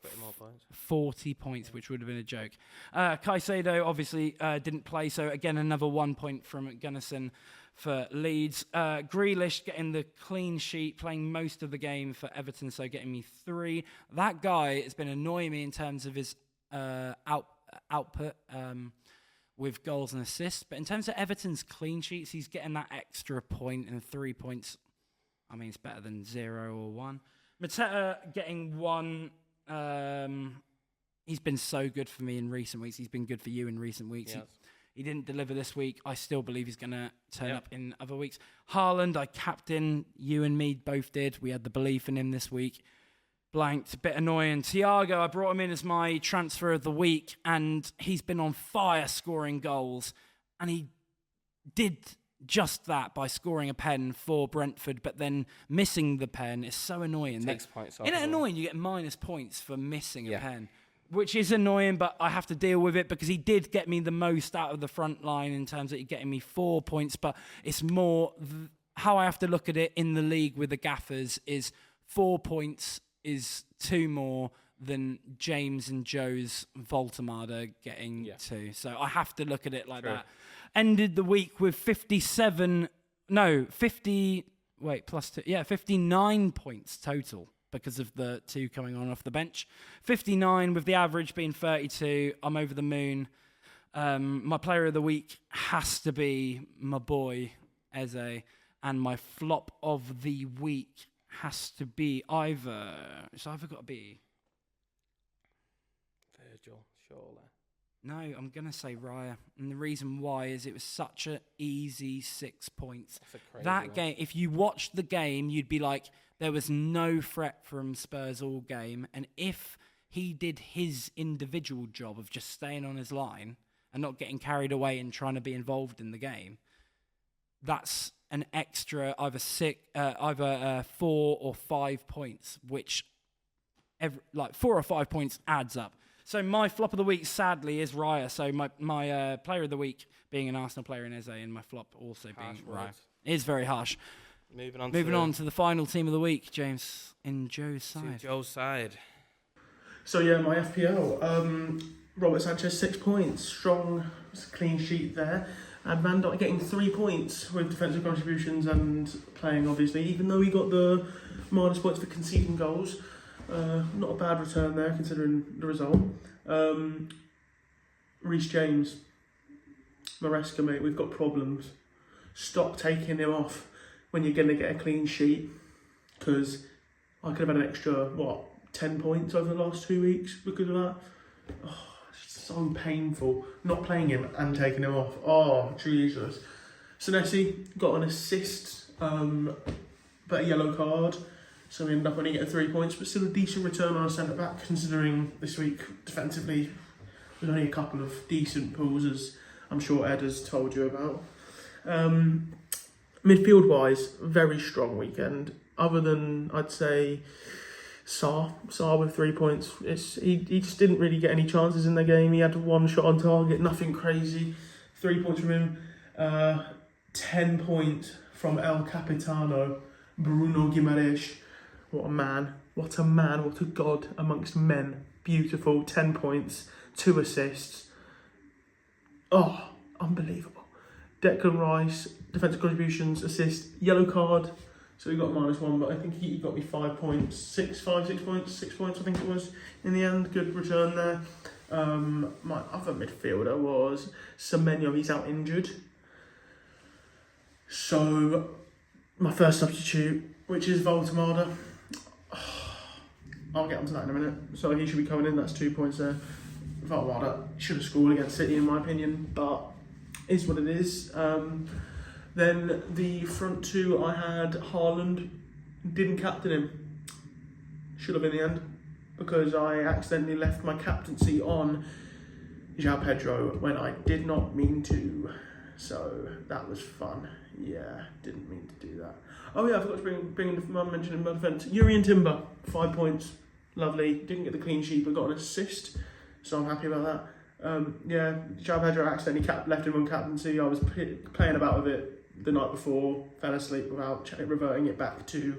20 more points. 40 points, which would have been a joke. Caicedo obviously didn't play, so again, another 1 point from Gunnarsson for Leeds. Grealish getting the clean sheet, playing most of the game for Everton, so getting me 3. That guy has been annoying me in terms of his output with goals and assists, but in terms of Everton's clean sheets, he's getting that extra point, and 3 points, I mean, it's better than 0 or 1. Mateta getting 1. He's been so good for me in recent weeks. He's been good for you in recent weeks. Yes. He didn't deliver this week. I still believe he's going to turn up in other weeks. Haaland, I captain. You and me both did. We had the belief in him this week. Blanked, a bit annoying. Thiago, I brought him in as my transfer of the week, and he's been on fire scoring goals. And he did just that by scoring a pen for Brentford, but then missing the pen is so annoying. Takes points off. Isn't it annoying? You get minus points for missing a pen, which is annoying, but I have to deal with it because he did get me the most out of the front line in terms of getting me 4 points, but it's more how I have to look at it in the league with the Gaffers is 4 points is 2 more than James and Joe's Voltamada getting 2. So I have to look at it like that. Ended the week with 59 points total because of the 2 coming on off the bench. 59 with the average being 32. I'm over the moon. My player of the week has to be my boy, Eze. And my flop of the week has to be it's either got to be Virgil, surely. No, I'm going to say Raya. And the reason why is it was such an easy 6 points. That game, if you watched the game, you'd be like, there was no threat from Spurs all game. And if he did his individual job of just staying on his line and not getting carried away and trying to be involved in the game, that's an extra either 4 or 5 points, which 4 or 5 points adds up. So my flop of the week, sadly, is Raya. So my player of the week being an Arsenal player in Eze, and my flop also being Raya. It is very harsh. Moving on to the final team of the week, James, in Joe's side. So yeah, my FPL. Robert Sanchez, 6 points. Strong, clean sheet there. And Van Dijk getting 3 points with defensive contributions and playing, obviously, even though he got the minus points for conceding goals. Not a bad return there, considering the result. Reece James, Maresca, mate, we've got problems. Stop taking him off when you're going to get a clean sheet, because I could have had an extra, 10 points over the last 2 weeks because of that. Oh, it's so painful not playing him and taking him off. Oh, Jesus. Senesi got an assist, but a yellow card, so we ended up only getting 3 points, but still a decent return on a centre-back, considering this week, defensively, there's only a couple of decent pulls, as I'm sure Ed has told you about. Midfield-wise, very strong weekend. Other than, I'd say, Sarr with 3 points. He just didn't really get any chances in the game. He had one shot on target, nothing crazy. 3 points from him. 10 points from El Capitano, Bruno Guimaraes. What a man. What a man. What a god amongst men. Beautiful. 10 points. 2 assists. Oh, unbelievable. Declan Rice, defensive contributions, assist, yellow card. So he got -1, but I think he got me 5 points. 6 points, I think it was, in the end. Good return there. My other midfielder was Semenyo. He's out injured. So, my first substitute, which is Voltemada. I'll get onto that in a minute. So he should be coming in, that's 2 points there. Voltemada should have scored against City, in my opinion, but is what it is. Then the front two, I had Haaland, didn't captain him. Should have in the end, because I accidentally left my captaincy on João Pedro when I did not mean to. So that was fun. Yeah, didn't mean to do that. Oh yeah, I forgot to bring in the mention in my defence. Urian Timber, 5 points. Lovely. Didn't get the clean sheet, but got an assist. So I'm happy about that. Yeah, João Pedro accidentally left him on captaincy. I was playing about with it the night before, fell asleep without reverting it back to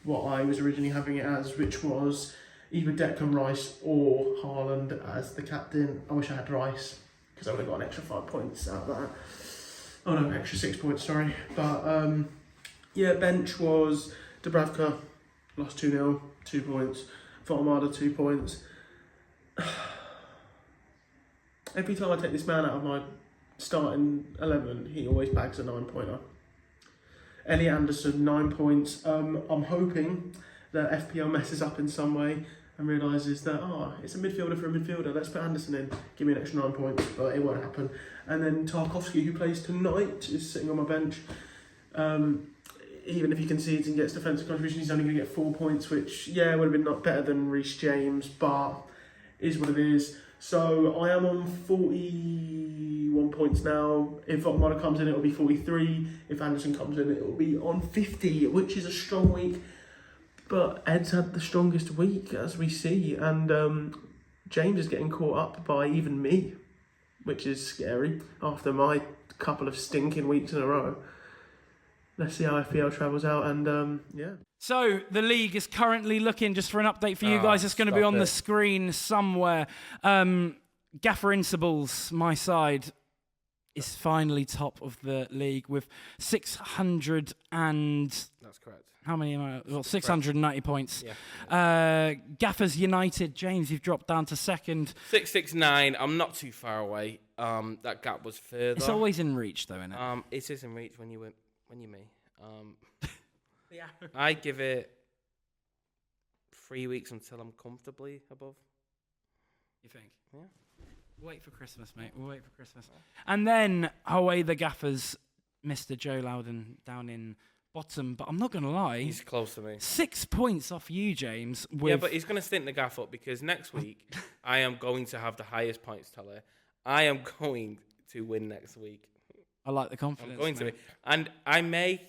what I was originally having it as, which was either Declan Rice or Haaland as the captain. I wish I had Rice, because I would have got an extra 5 points out of that. Oh no, extra 6 points, sorry. But yeah, bench was Dubravka, lost 2-0, 2 points. Voltemada, 2 points. Every time I take this man out of my starting 11, he always bags a 9-pointer. Elliot Anderson, 9 points. I'm hoping that FPL messes up in some way and realises that, it's a midfielder for a midfielder, let's put Anderson in, give me an extra 9 points, but it won't happen. And then Tarkowski, who plays tonight, is sitting on my bench. Even if he concedes and gets defensive contribution, he's only going to get 4 points, which, yeah, would have been not better than Reece James, but is what it is. So I am on 41 points now. If Voltemada comes in, it will be 43. If Anderson comes in, it will be on 50, which is a strong week. But Ed's had the strongest week, as we see. And James is getting caught up by even me, which is scary after my couple of stinking weeks in a row. Let's see how FPL travels out, and yeah. So the league is currently looking, just for an update for you guys, it's going to be on the screen somewhere. Gaffer Insables, my side, is finally top of the league with 600 and... That's correct. How many am I? Well, 690 points. Yeah. Gaffers United, James, you've dropped down to second. 669. I'm not too far away. That gap was further. It's always in reach, though, isn't it? It is in reach when you're me. Yeah. I give it 3 weeks until I'm comfortably above. You think? Yeah. Wait for Christmas, mate. We'll wait for Christmas. And then away the Gaffers, Mr. Joe Lowden down in bottom. But I'm not going to lie. He's close to me. 6 points off you, James. Yeah, but he's going to stint the gaff up because next week I am going to have the highest points teller. I am going to win next week. I like the confidence. I'm going to be. And I may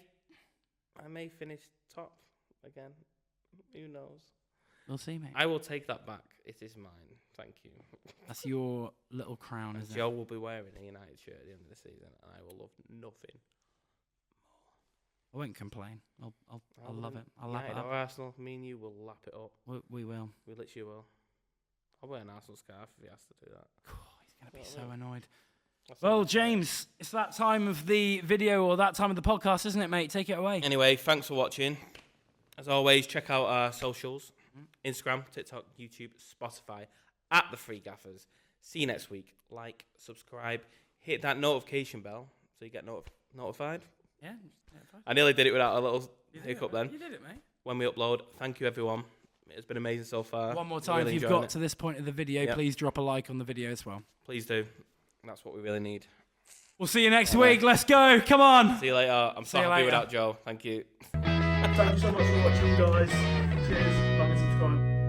finish top again. Who knows? We'll see, mate. I will take that back. It is mine. Thank you. That's your little crown, isn't it? Joe will be wearing a United shirt at the end of the season, and I will love nothing I won't complain. I'll love it. I'll lap it up. Arsenal, me and you will lap it up. We will. We literally will. I'll wear an Arsenal scarf if he has to do that. He's going to be so annoyed. Well, James, it's that time of the video or that time of the podcast, isn't it, mate? Take it away. Anyway, thanks for watching. As always, check out our socials. Instagram, TikTok, YouTube, Spotify, at The Free Gaffers. See you next week. Like, subscribe, hit that notification bell so you get notified. Yeah. I nearly did it without a little hiccup then. You did it, mate. When we upload, thank you everyone. It's been amazing so far. One more time, Really if you've enjoying got to this point of the video, please drop a like on the video as well. Please do. That's what we really need. We'll see you next week. Let's go. Come on. See you later. I'm so happy without Joe. Thank you. Thank you so much for watching, guys. Cheers. Like and subscribe.